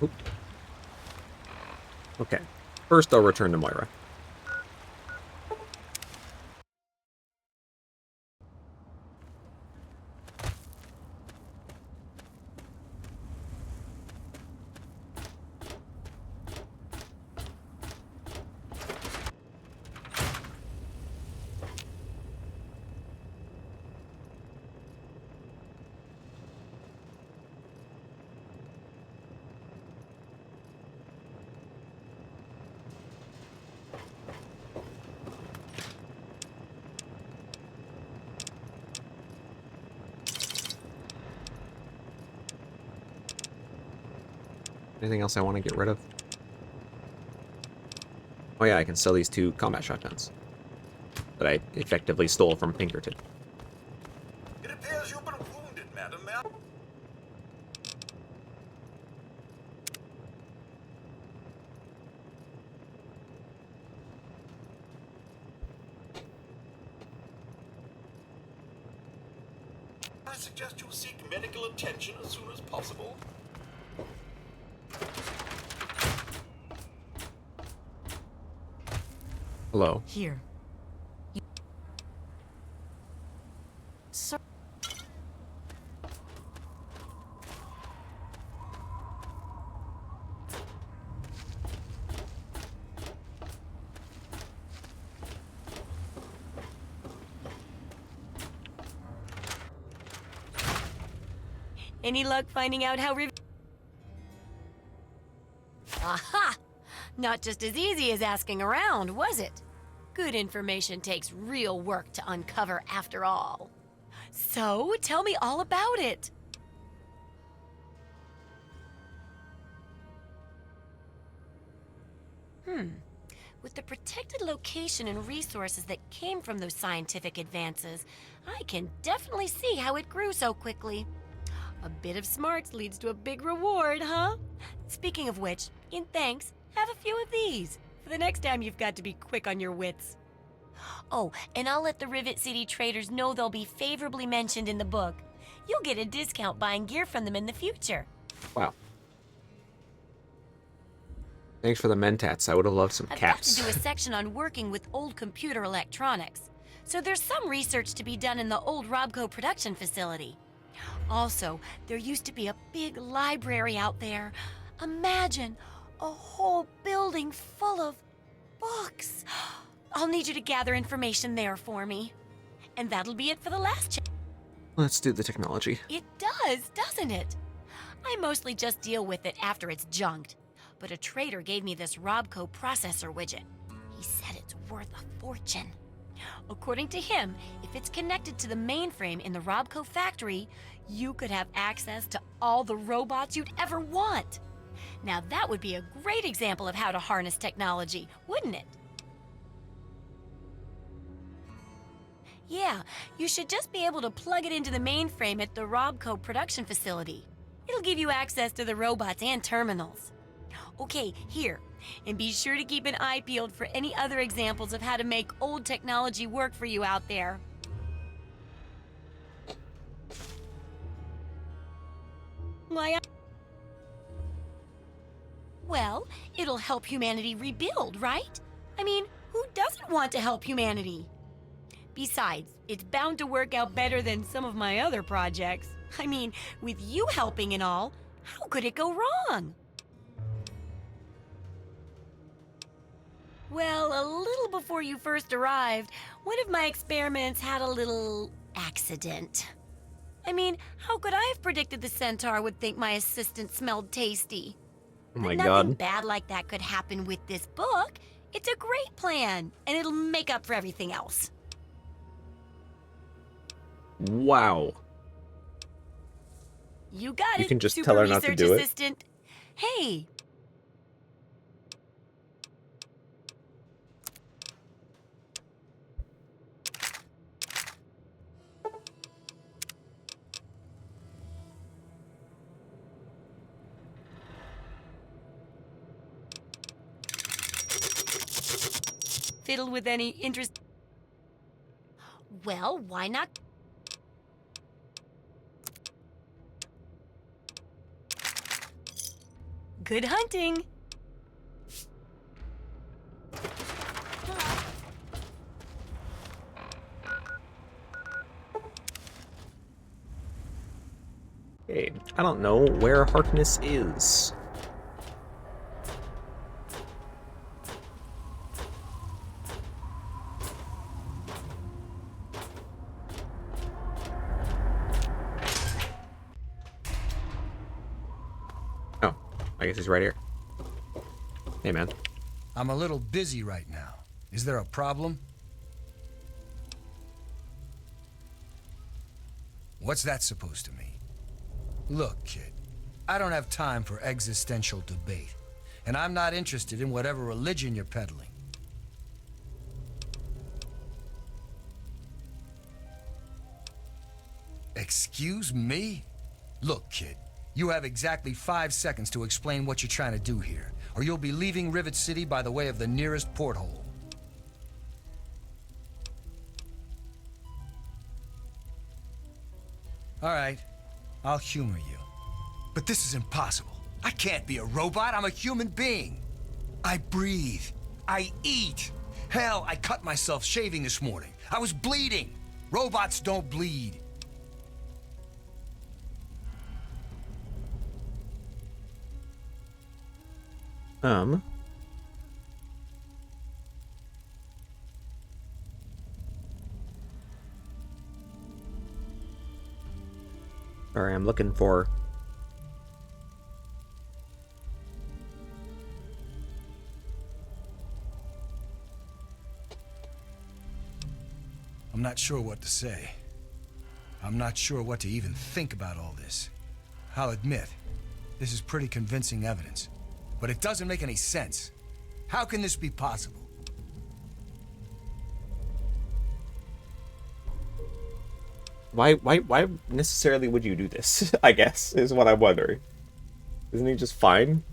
[SPEAKER 1] Oop. Okay. First, I'll return to Moira. Anything else I want to get rid of? Oh yeah, I can sell these 2 combat shotguns that I effectively stole from Pinkerton.
[SPEAKER 14] It appears you've been wounded, madam. I suggest you seek medical attention as soon as possible.
[SPEAKER 1] Hello.
[SPEAKER 4] Here. Sir. Any luck finding out how Aha! Not just as easy as asking around, was it? Good information takes real work to uncover after all. So, tell me all about it. With the protected location and resources that came from those scientific advances, I can definitely see how it grew so quickly. A bit of smarts leads to a big reward, huh? Speaking of which, in thanks, have a few of these for the next time you've got to be quick on your wits. Oh, and I'll let the Rivet City traders know they'll be favorably mentioned in the book. You'll get a discount buying gear from them in the future.
[SPEAKER 1] Wow. Thanks for the mentats. I would have loved some
[SPEAKER 4] I've
[SPEAKER 1] caps.
[SPEAKER 4] got to do a section on working with old computer electronics. So there's some research to be done in the old Robco production facility. Also, there used to be a big library out there. Imagine a whole building full of books. I'll need you to gather information there for me. And that'll be it for the last
[SPEAKER 1] Let's do the technology.
[SPEAKER 4] It does, doesn't it? I mostly just deal with it after it's junked. But a trader gave me this Robco processor widget. He said it's worth a fortune. According to him, if it's connected to the mainframe in the Robco factory, you could have access to all the robots you'd ever want. Now that would be a great example of how to harness technology, wouldn't it? Yeah, you should just be able to plug it into the mainframe at the Robco production facility. It'll give you access to the robots and terminals. Okay, here. And be sure to keep an eye peeled for any other examples of how to make old technology work for you out there. Why, well, it'll help humanity rebuild, right? I mean, who doesn't want to help humanity? Besides, it's bound to work out better than some of my other projects. I mean, with you helping and all, how could it go wrong? Well, a little before you first arrived, one of my experiments had a little accident. I mean, how could I have predicted the centaur would think my assistant smelled tasty?
[SPEAKER 1] Oh my
[SPEAKER 4] But
[SPEAKER 1] god.
[SPEAKER 4] nothing bad like that could happen with this book. It's a great plan, and it'll make up for everything else.
[SPEAKER 1] Wow.
[SPEAKER 4] You got it,
[SPEAKER 1] You can just
[SPEAKER 4] Super
[SPEAKER 1] tell her not to
[SPEAKER 4] Research
[SPEAKER 1] do it.
[SPEAKER 4] Assistant. Hey. Fiddle with any interest? Well, why not? Good hunting!
[SPEAKER 1] Okay, I don't know where Harkness is. Oh, I guess he's right here. Hey, man.
[SPEAKER 8] I'm a little busy right now. Is there a problem? What's that supposed to mean? Look, kid, I don't have time for existential debate, and I'm not interested in whatever religion you're peddling. Excuse me? Look, kid, you have exactly 5 seconds to explain what you're trying to do here, or you'll be leaving Rivet City by the way of the nearest porthole. All right, I'll humor you. But this is impossible. I can't be a robot. I'm a human being. I breathe. I eat. Hell, I cut myself shaving this morning. I was bleeding. Robots don't bleed.
[SPEAKER 1] Sorry, I'm looking for...
[SPEAKER 8] I'm not sure what to say. I'm not sure what to even think about all this. I'll admit, this is pretty convincing evidence. But it doesn't make any sense. How can this be possible?
[SPEAKER 1] Why necessarily would you do this? I guess is what I'm wondering. Isn't he just fine?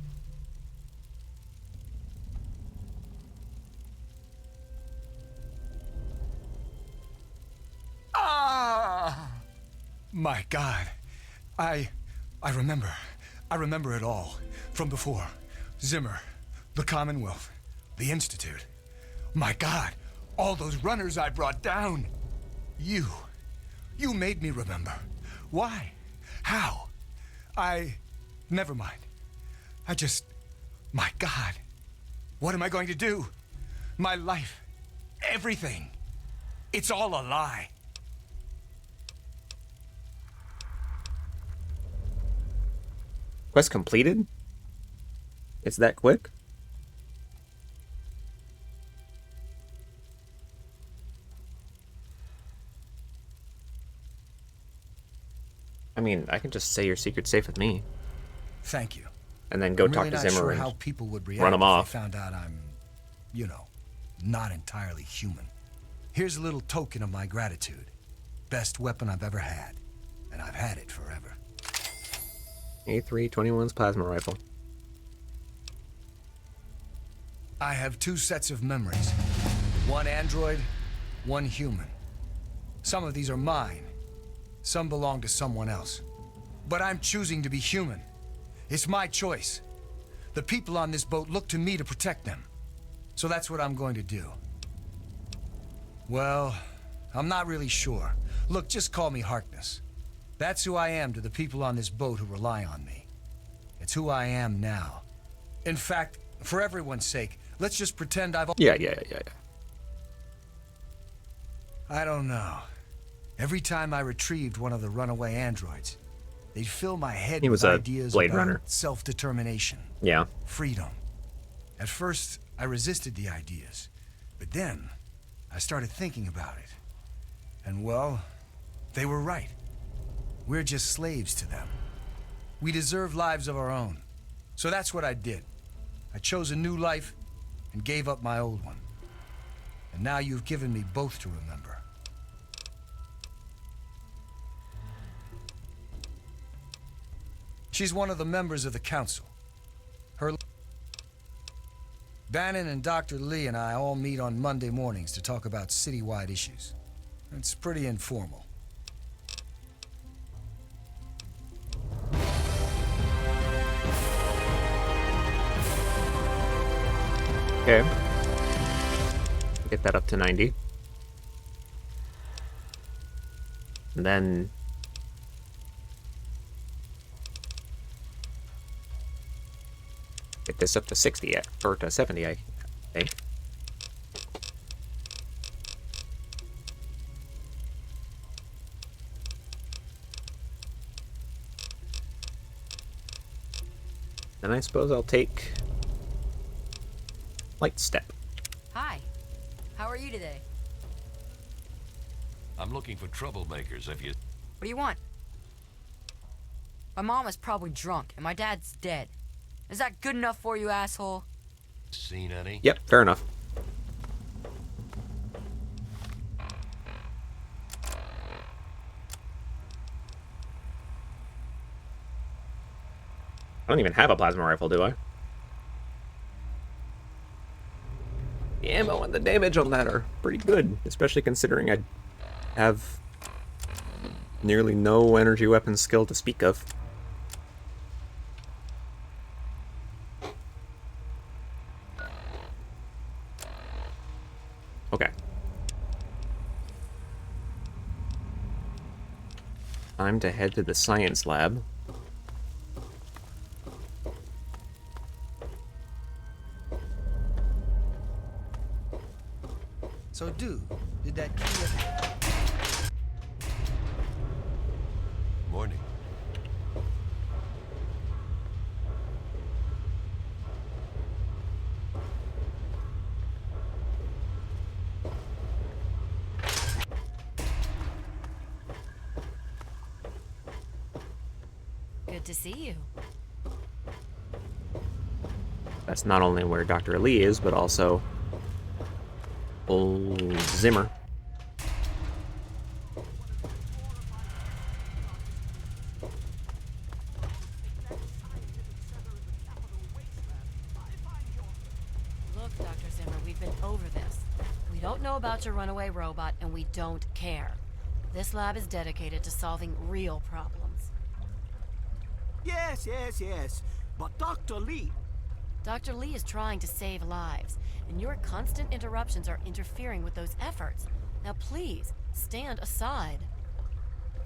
[SPEAKER 8] Ah! My God. I remember. I remember it all. From before. Zimmer. The Commonwealth. The Institute. My God. All those runners I brought down. You made me remember. Why? How? Never mind. My God. What am I going to do? My life. Everything. It's all a lie.
[SPEAKER 1] Quest completed? It's that quick? I mean, I can just say your secret's safe with me.
[SPEAKER 8] Thank you.
[SPEAKER 1] And then go
[SPEAKER 8] I'm
[SPEAKER 1] talk
[SPEAKER 8] really
[SPEAKER 1] to
[SPEAKER 8] not
[SPEAKER 1] Zimmer
[SPEAKER 8] sure
[SPEAKER 1] and
[SPEAKER 8] how people would react
[SPEAKER 1] run him
[SPEAKER 8] if
[SPEAKER 1] off.
[SPEAKER 8] they found out I'm, not entirely human. Here's a little token of my gratitude. Best weapon I've ever had. And I've had it forever.
[SPEAKER 1] A321's plasma rifle.
[SPEAKER 8] I have 2 sets of memories. One android, one human. Some of these are mine. Some belong to someone else. But I'm choosing to be human. It's my choice. The people on this boat look to me to protect them. So that's what I'm going to do. Well, I'm not really sure. Look, just call me Harkness. That's who I am to the people on this boat who rely on me. It's who I am now. In fact, for everyone's sake, let's just pretend I've...
[SPEAKER 1] Yeah.
[SPEAKER 8] I don't know. Every time I retrieved one of the runaway androids, they'd fill my head
[SPEAKER 1] He was
[SPEAKER 8] with
[SPEAKER 1] a
[SPEAKER 8] ideas
[SPEAKER 1] Blade
[SPEAKER 8] about
[SPEAKER 1] Runner.
[SPEAKER 8] self-determination.
[SPEAKER 1] Yeah.
[SPEAKER 8] Freedom. At first, I resisted the ideas. But then, I started thinking about it. And well, they were right. We're just slaves to them. We deserve lives of our own. So that's what I did. I chose a new life and gave up my old one. And now you've given me both to remember. She's one of the members of the council. Her... Bannon and Dr. Lee and I all meet on Monday mornings to talk about citywide issues. It's pretty informal.
[SPEAKER 1] Okay. Get that up to 90. And then... get this up to 60, or to 70, I think. Then I suppose I'll take Light Step.
[SPEAKER 12] Hi. How are you today?
[SPEAKER 5] I'm looking for troublemakers. Have you...
[SPEAKER 12] What do you want? My mom is probably drunk, and my dad's dead. Is that good enough for you, asshole?
[SPEAKER 5] seen any?
[SPEAKER 1] Yep, fair enough. I don't even have a plasma rifle, do I? The ammo and the damage on that are pretty good, especially considering I have nearly no energy weapon skill to speak of. Okay. Time to head to the science lab.
[SPEAKER 8] So, dude, did that key...
[SPEAKER 5] Morning.
[SPEAKER 4] Good to see you.
[SPEAKER 1] That's not only where Dr. Lee is, but also old Zimmer.
[SPEAKER 4] watch a runaway robot, and we don't care. This lab is dedicated to solving real problems.
[SPEAKER 9] Yes. But Dr. Lee...
[SPEAKER 4] Dr. Lee is trying to save lives, and your constant interruptions are interfering with those efforts. Now please, stand aside.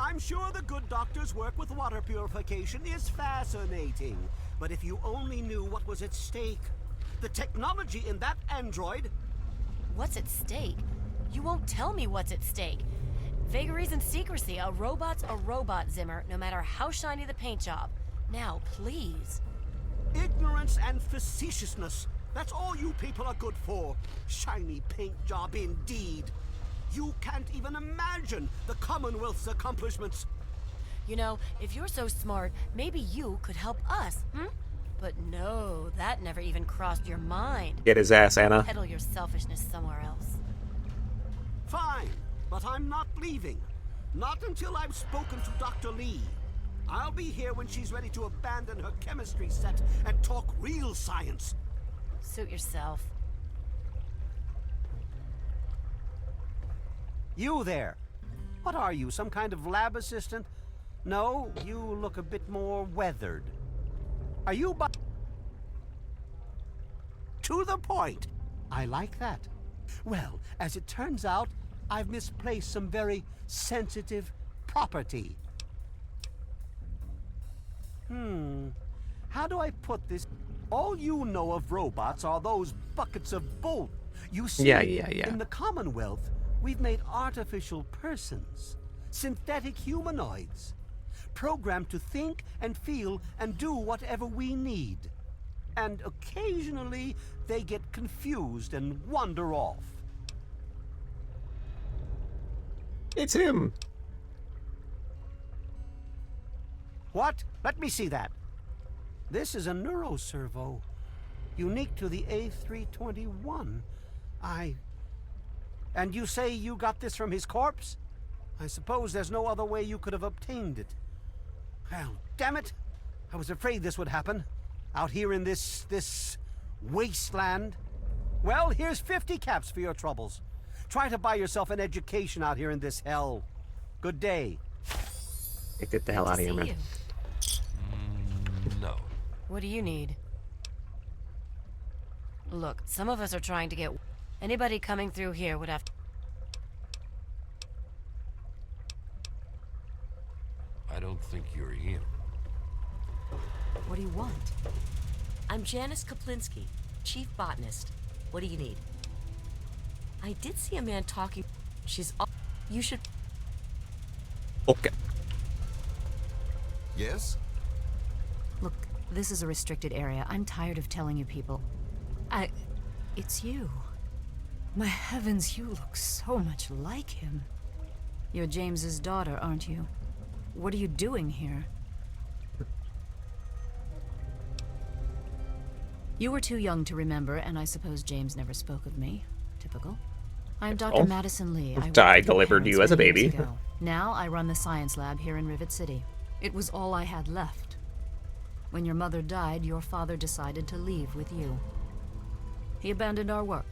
[SPEAKER 9] I'm sure the good doctor's work with water purification is fascinating. But if you only knew what was at stake. The technology in that android...
[SPEAKER 4] What's at stake? You won't tell me what's at stake. Vagaries and secrecy. A robot's a robot, Zimmer, no matter how shiny the paint job. Now, please.
[SPEAKER 9] Ignorance and facetiousness. That's all you people are good for. Shiny paint job indeed. You can't even imagine the Commonwealth's accomplishments.
[SPEAKER 4] You know, if you're so smart, maybe you could help us, But no, that never even crossed your mind.
[SPEAKER 1] Get his ass, Anna.
[SPEAKER 4] Peddle your selfishness somewhere else.
[SPEAKER 9] Fine, but I'm not leaving. Not until I've spoken to Dr. Lee. I'll be here when she's ready to abandon her chemistry set and talk real science.
[SPEAKER 4] Suit yourself.
[SPEAKER 9] You there. What are you, some kind of lab assistant? No, you look a bit more weathered. Are you to the point? I like that. Well, as it turns out, I've misplaced some very sensitive property. How do I put this? All you know of robots are those buckets of bull. You see,
[SPEAKER 1] Yeah.
[SPEAKER 9] in the Commonwealth, we've made artificial persons, synthetic humanoids, programmed to think and feel and do whatever we need. And occasionally, they get confused and wander off.
[SPEAKER 1] It's him.
[SPEAKER 9] What? Let me see that. This is a neuroservo, unique to the A321. And you say you got this from his corpse? I suppose there's no other way you could have obtained it. Well, damn it. I was afraid this would happen. Out here in this wasteland. Well, here's 50 caps for your troubles. Try to buy yourself an education out here in this hell. Good day.
[SPEAKER 1] Get the hell out of here, man.
[SPEAKER 5] No.
[SPEAKER 4] What do you need? Look, some of us are trying to get... Anybody coming through here would have to...
[SPEAKER 5] I don't think you're him.
[SPEAKER 15] What do you want? I'm Janice Kaplinsky, chief botanist. What do you need? I did see a man talking. She's all... You should...
[SPEAKER 1] Okay.
[SPEAKER 16] Yes?
[SPEAKER 17] Look, this is a restricted area. I'm tired of telling you people. It's you. My heavens, you look so much like him. You're James's daughter, aren't you? What are you doing here? You were too young to remember, and I suppose James never spoke of me. Typical. I'm Dr. Madison Lee.
[SPEAKER 1] I delivered you as a baby.
[SPEAKER 17] Now I run the science lab here in Rivet City. It was all I had left. When your mother died, your father decided to leave with you. He abandoned our work.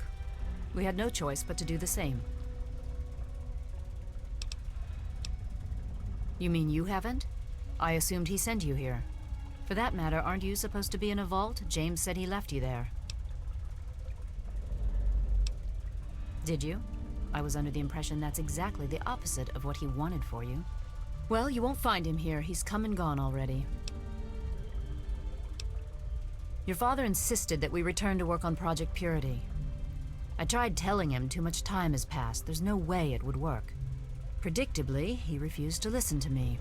[SPEAKER 17] We had no choice but to do the same. You mean you haven't? I assumed he sent you here. For that matter, aren't you supposed to be in a vault? James said he left you there. Did you? I was under the impression that's exactly the opposite of what he wanted for you. Well, you won't find him here. He's come and gone already. Your father insisted that we return to work on Project Purity. I tried telling him too much time has passed. There's no way it would work. Predictably, he refused to listen to me.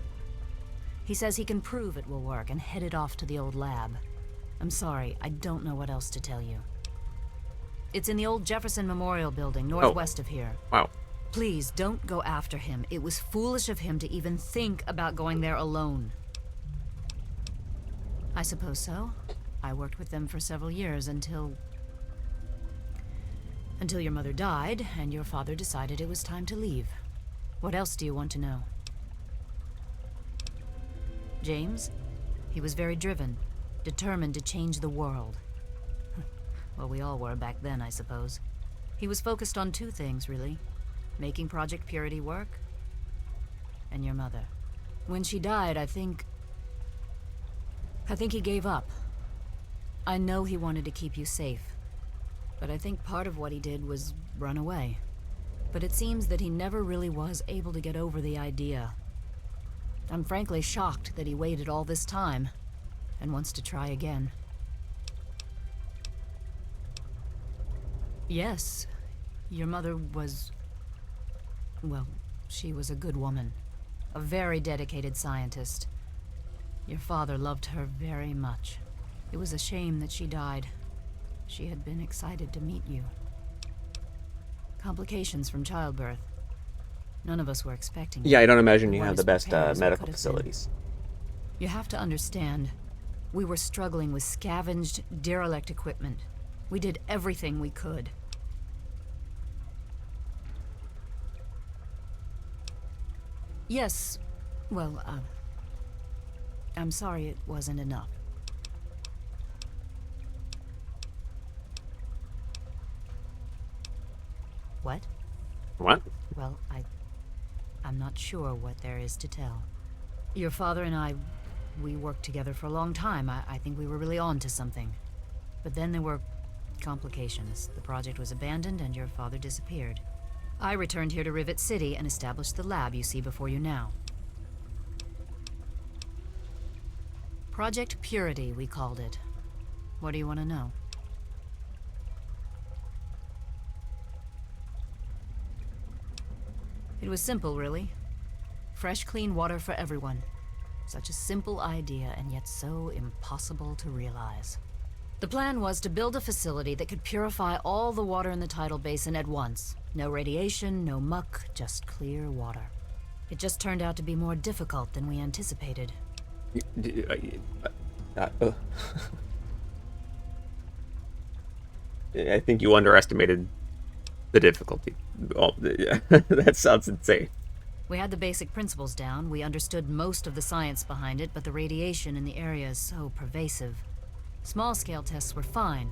[SPEAKER 17] He says he can prove it will work and headed off to the old lab. I'm sorry, I don't know what else to tell you. It's in the old Jefferson Memorial Building, northwest of here.
[SPEAKER 1] Wow.
[SPEAKER 17] Please, don't go after him. It was foolish of him to even think about going there alone. I suppose so. I worked with them for several years until your mother died, and your father decided it was time to leave. What else do you want to know? James? He was very driven, determined to change the world. Well, we all were back then, I suppose. He was focused on two things, really. making Project Purity work, and your mother. When she died, I think he gave up. I know he wanted to keep you safe, but I think part of what he did was run away. But it seems that he never really was able to get over the idea. I'm frankly shocked that he waited all this time and wants to try again. Yes, your mother was... well, she was a good woman. A very dedicated scientist. Your father loved her very much. It was a shame that she died. She had been excited to meet you. Complications from childbirth. None of us were expecting it.
[SPEAKER 1] Yeah, I don't imagine
[SPEAKER 17] We
[SPEAKER 1] you
[SPEAKER 17] weren't
[SPEAKER 1] have the
[SPEAKER 17] as
[SPEAKER 1] best
[SPEAKER 17] prepared as we
[SPEAKER 1] medical
[SPEAKER 17] could have been.
[SPEAKER 1] facilities.
[SPEAKER 17] You have to understand, we were struggling with scavenged, derelict equipment. We did everything we could. Yes, well, I'm sorry it wasn't enough. What?
[SPEAKER 1] What?
[SPEAKER 17] Well, I'm not sure what there is to tell. Your father and I, we worked together for a long time. I think we were really on to something. But then there were complications. The project was abandoned and your father disappeared. I returned here to Rivet City and established the lab you see before you now. Project Purity, we called it. What do you want to know? It was simple, really. Fresh, clean water for everyone. Such a simple idea, and yet so impossible to realize. The plan was to build a facility that could purify all the water in the tidal basin at once. No radiation, no muck, just clear water. It just turned out to be more difficult than we anticipated.
[SPEAKER 1] I think you underestimated the difficulty. Oh, that sounds insane.
[SPEAKER 17] We had the basic principles down. We understood most of the science behind it, but the radiation in the area is so pervasive. Small-scale tests were fine,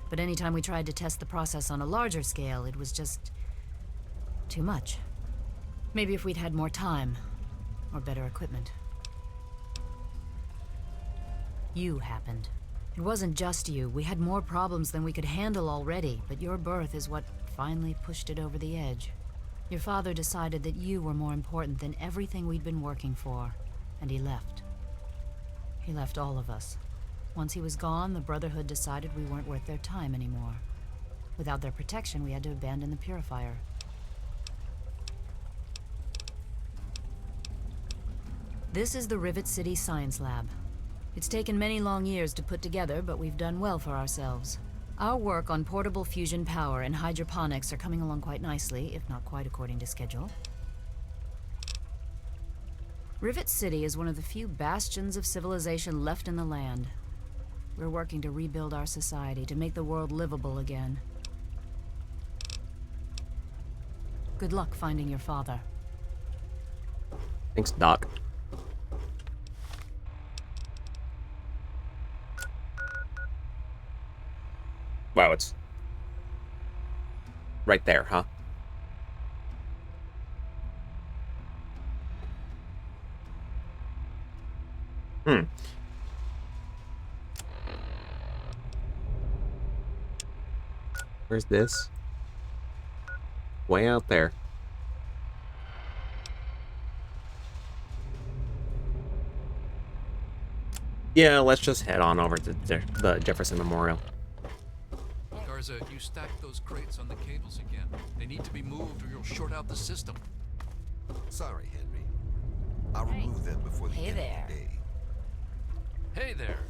[SPEAKER 17] but anytime we tried to test the process on a larger scale, it was just too much. Maybe if we'd had more time, or better equipment. You happened. It wasn't just you. We had more problems than we could handle already, but your birth is what finally pushed it over the edge. Your father decided that you were more important than everything we'd been working for, and he left. He left all of us. Once he was gone, the Brotherhood decided we weren't worth their time anymore. Without their protection, we had to abandon the purifier. This is the Rivet City Science Lab. It's taken many long years to put together, but we've done well for ourselves. Our work on portable fusion power and hydroponics are coming along quite nicely, if not quite according to schedule. Rivet City is one of the few bastions of civilization left in the land. We're working to rebuild our society, to make the world livable again. Good luck finding your father.
[SPEAKER 1] Thanks, Doc. Wow, it's right there, huh? Where's this? Way out there. Yeah, let's just head on over to the Jefferson Memorial.
[SPEAKER 2] Garza, you stacked those crates on the cables again. They need to be moved or you'll short out the system.
[SPEAKER 16] Sorry, Henry. I'll remove them before the end of the day.
[SPEAKER 2] Hey there.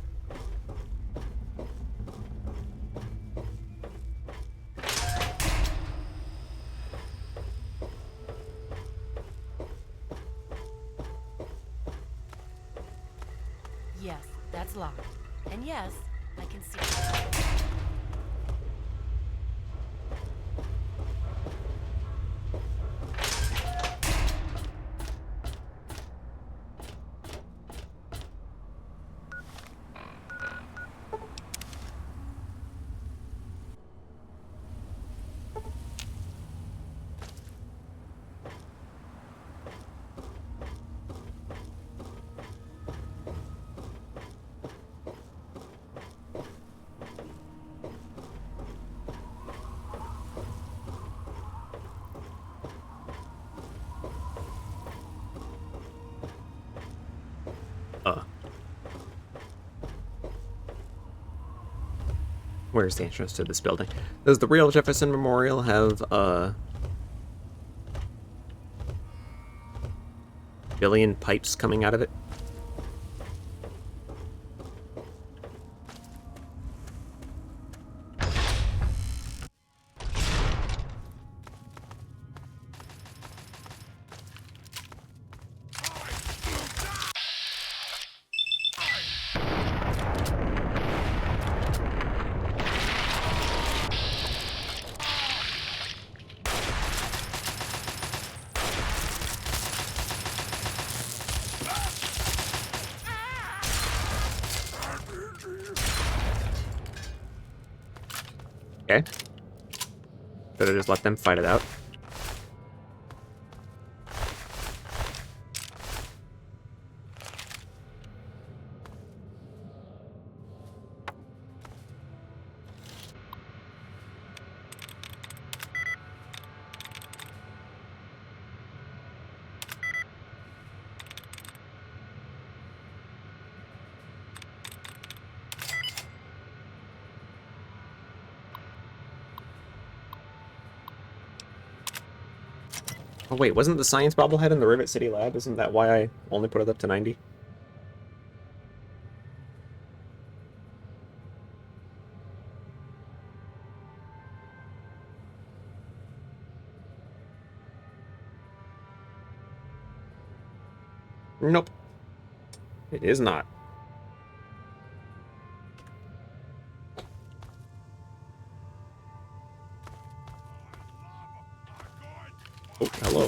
[SPEAKER 15] Yes, that's locked. And yes, I can see.
[SPEAKER 1] Where's the entrance to this building? Does the real Jefferson Memorial have billion pipes coming out of it? Okay. Better just let them fight it out. Oh wait, wasn't the science bobblehead in the Rivet City lab? Isn't that why I only put it up to 90? Nope. It is not. Oh, hello.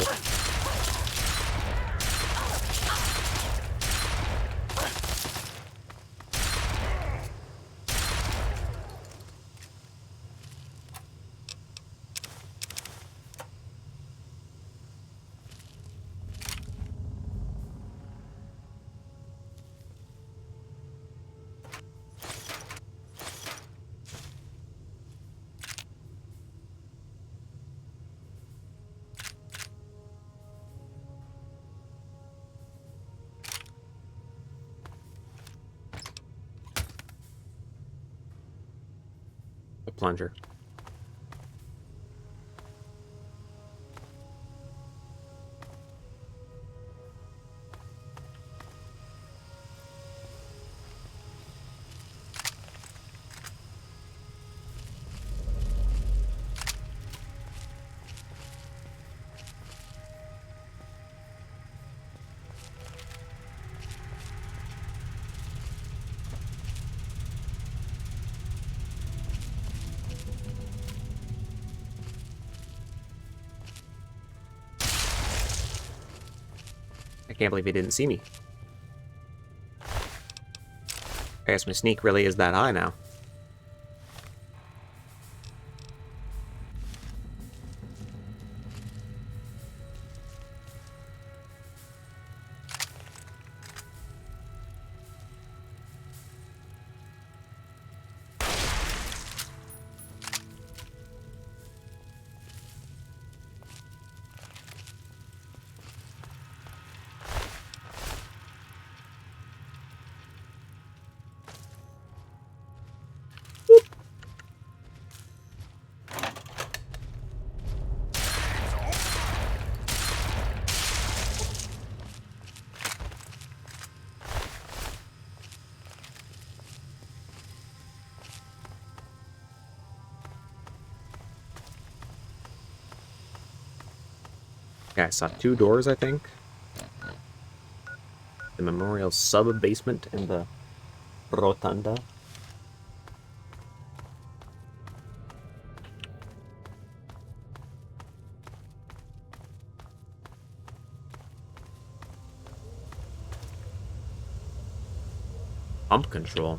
[SPEAKER 1] A plunger. I can't believe he didn't see me. I guess my sneak really is that high now. Okay, I saw 2 doors, I think. The memorial sub-basement and the rotunda. Pump control.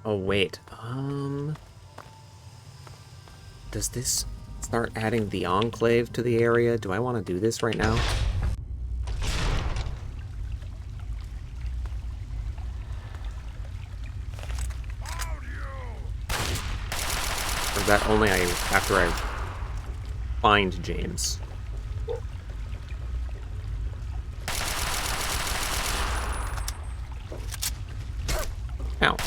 [SPEAKER 1] Oh, wait. Does this start adding the enclave to the area? Do I want to do this right now? Or is that only after I find James. Ow.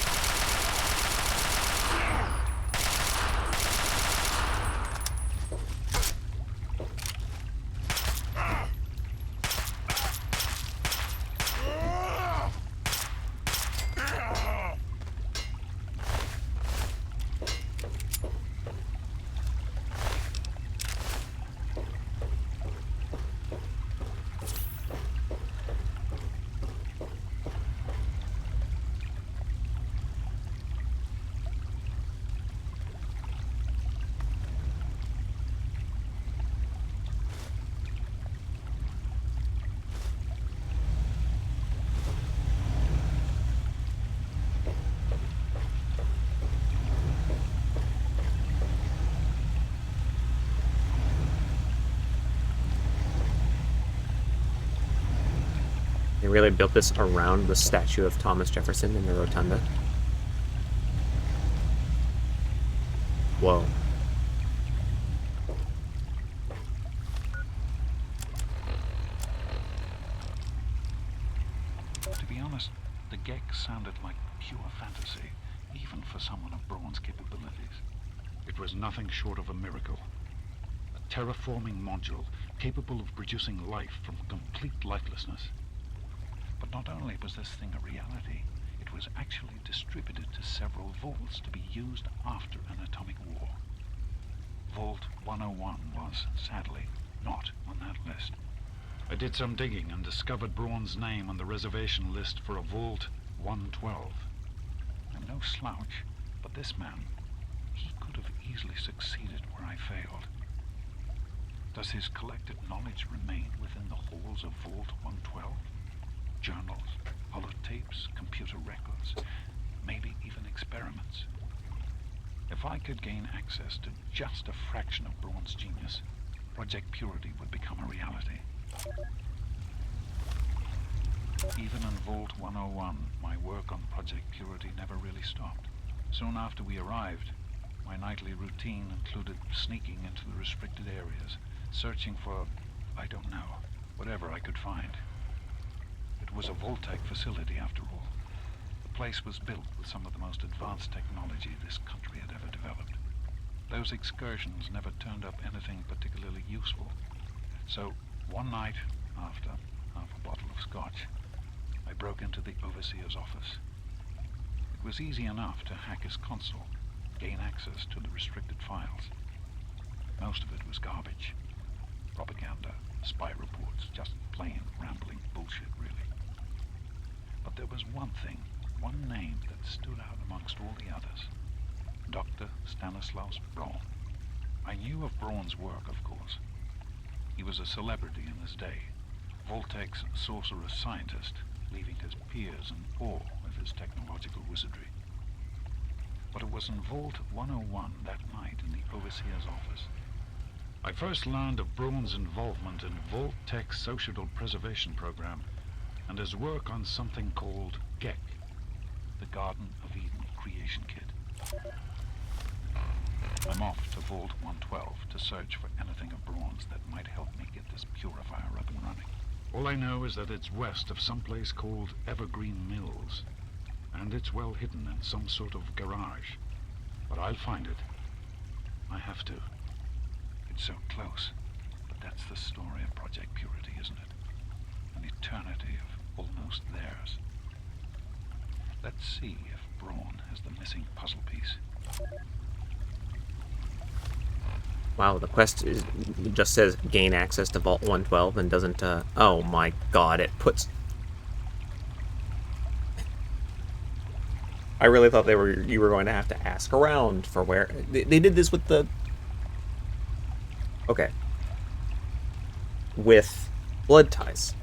[SPEAKER 1] They really built this around the statue of Thomas Jefferson in the rotunda. Whoa.
[SPEAKER 18] To be honest, the Gek sounded like pure fantasy, even for someone of Braun's capabilities. It was nothing short of a miracle. A terraforming module capable of producing life from complete lifelessness. But not only was this thing a reality, it was actually distributed to several vaults to be used after an atomic war. Vault 101 was, sadly, not on that list. I did some digging and discovered Braun's name on the reservation list for a Vault 112. I'm no slouch, but this man, he could have easily succeeded where I failed. Does his collected knowledge remain within the halls of Vault 112? Journals, holotapes, computer records, maybe even experiments. If I could gain access to just a fraction of Braun's genius, Project Purity would become a reality. Even in Vault 101, my work on Project Purity never really stopped. Soon after we arrived, my nightly routine included sneaking into the restricted areas, searching for, I don't know, whatever I could find. It was a Voltec facility, after all. The place was built with some of the most advanced technology this country had ever developed. Those excursions never turned up anything particularly useful. So, one night, after half a bottle of scotch, I broke into the overseer's office. It was easy enough to hack his console, gain access to the restricted files. Most of it was garbage. Propaganda, spy reports, just plain rambling bullshit, really. But there was one thing, one name that stood out amongst all the others. Dr. Stanislaus Braun. I knew of Braun's work, of course. He was a celebrity in his day, Voltec's sorcerous scientist, leaving his peers in awe of his technological wizardry. But it was in Vault 101 that night in the overseer's office I first learned of Braun's involvement in Voltec's social preservation program and his work on something called Gek, the Garden of Eden creation kit. I'm off to Vault 112 to search for anything of Braun's that might help me get this purifier up and running. All I know is that it's west of some place called Evergreen Mills, and it's well hidden in some sort of garage. But I'll find it. I have to. It's so close, but that's the story of Project Purity, isn't it? An eternity of almost theirs. Let's see if Braun has the missing puzzle piece.
[SPEAKER 1] Wow, the quest just says gain access to Vault 112 and doesn't, oh my god, it puts... I really thought you were going to have to ask around for where... They did this with the... Okay. With blood ties.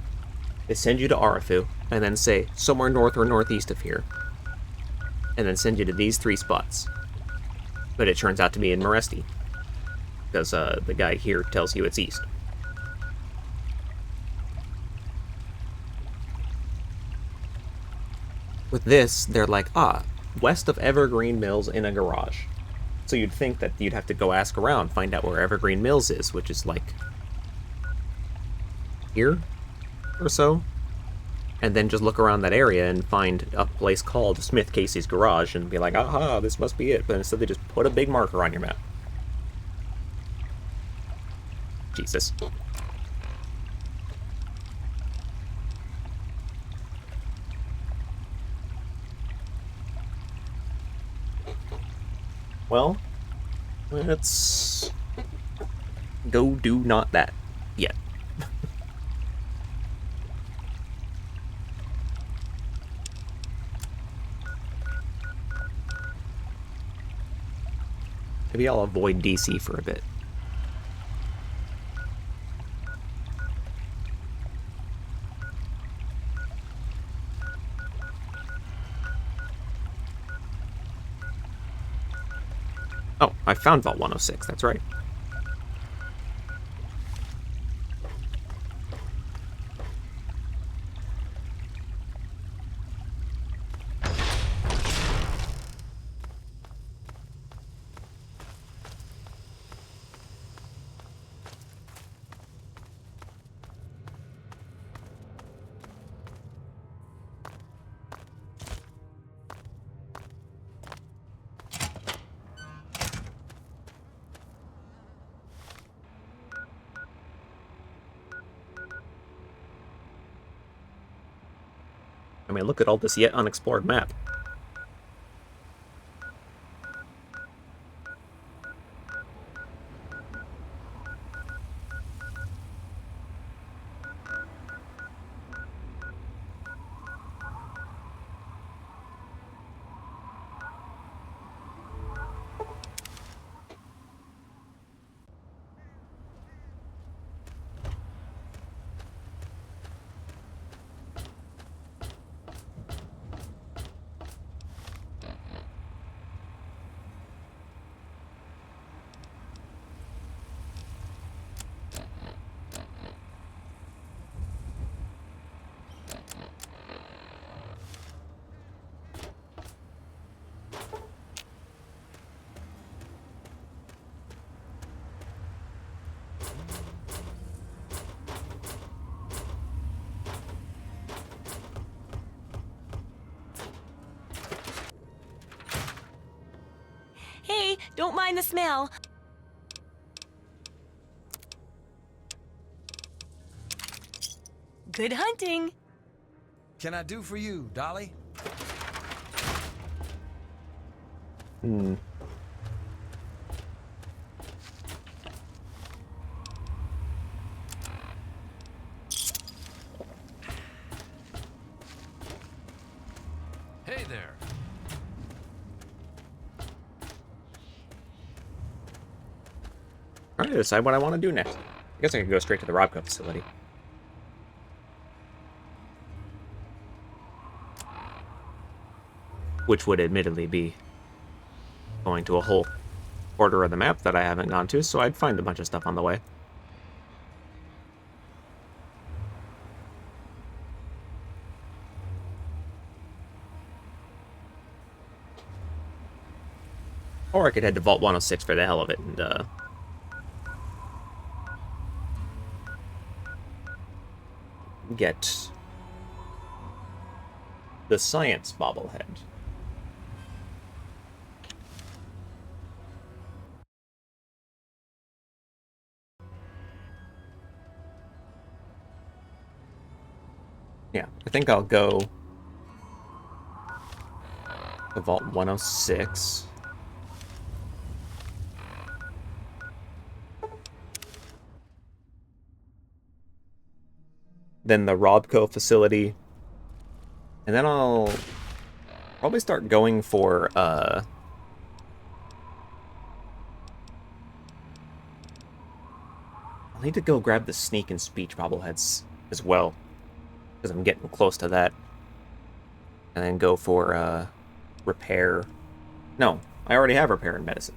[SPEAKER 1] They send you to Arathu, and then say, somewhere north or northeast of here. And then send you to these 3 spots. But it turns out to be in Meresti. Because the guy here tells you it's east. With this, they're like, west of Evergreen Mills in a garage. So you'd think that you'd have to go ask around, find out where Evergreen Mills is, which is like here or so, and then just look around that area and find a place called Smith Casey's Garage and be like, aha, this must be it. But instead they just put a big marker on your map. Jesus. Well, let's go do not that yet. Maybe I'll avoid DC for a bit. Oh, I found Vault 106, that's right. I mean, look at all this yet unexplored map.
[SPEAKER 15] Hey, don't mind the smell. Good hunting.
[SPEAKER 8] Can I do for you, Dolly?
[SPEAKER 1] Hmm.
[SPEAKER 2] Hey there.
[SPEAKER 1] Trying to decide what I want to do next. I guess I could go straight to the Robco facility. Which would admittedly be going to a whole quarter of the map that I haven't gone to, so I'd find a bunch of stuff on the way. Or I could head to Vault 106 for the hell of it and, get the science bobblehead. Yeah, I think I'll go to Vault 106. Then the Robco facility. And then I'll probably start going for, I'll need to go grab the sneak and speech bobbleheads as well, because I'm getting close to that. And then go for, repair. No, I already have repair and medicine.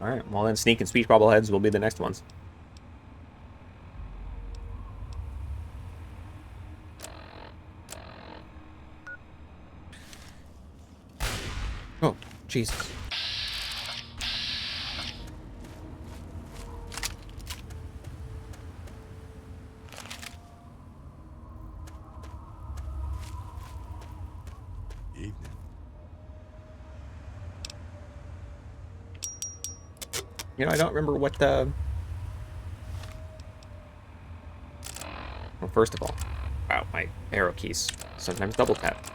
[SPEAKER 1] Alright, well then sneak and speech bobbleheads will be the next ones. Jesus.
[SPEAKER 16] Evening.
[SPEAKER 1] You know, I don't remember what the... Well, first of all, wow, my arrow keys sometimes double tap.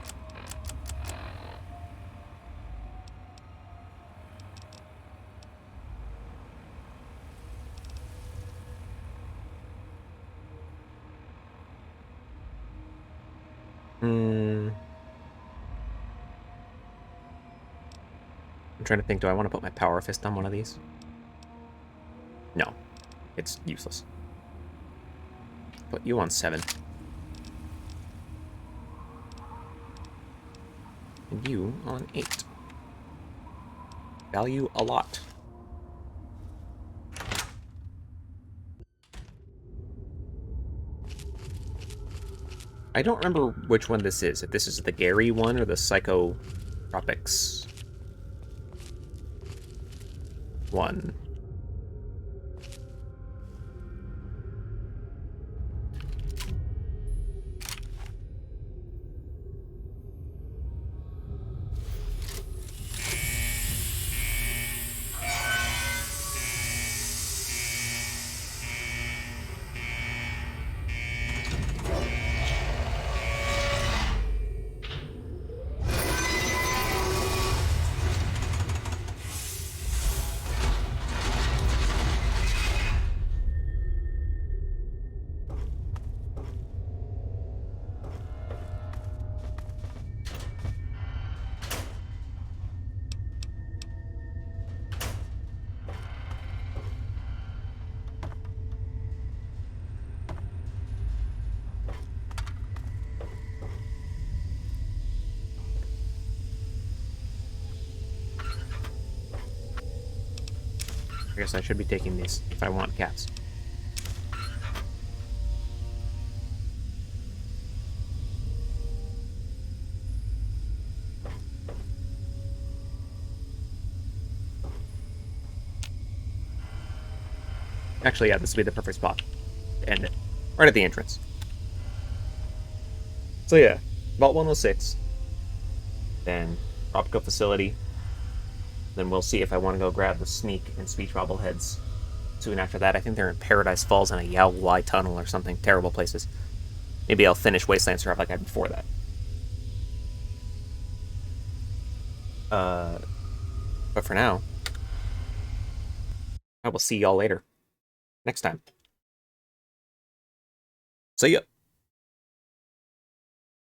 [SPEAKER 1] I'm trying to think, do I want to put my power fist on one of these? No, it's useless. Put you on 7. And you on 8. Value a lot. I don't remember which one this is. If this is the Gary one or the Psychotropics one. I guess I should be taking these if I want cats. Actually, yeah, this would be the perfect spot to end it. Right at the entrance. So yeah, Vault 106. Then Tropical Facility. Then we'll see if I want to go grab the Sneak and Speech Bobbleheads soon after that. I think they're in Paradise Falls and a Yao Guai tunnel or something. Terrible places. Maybe I'll finish Wasteland Survive like I had before that. But for now, I will see y'all later. Next time. See ya.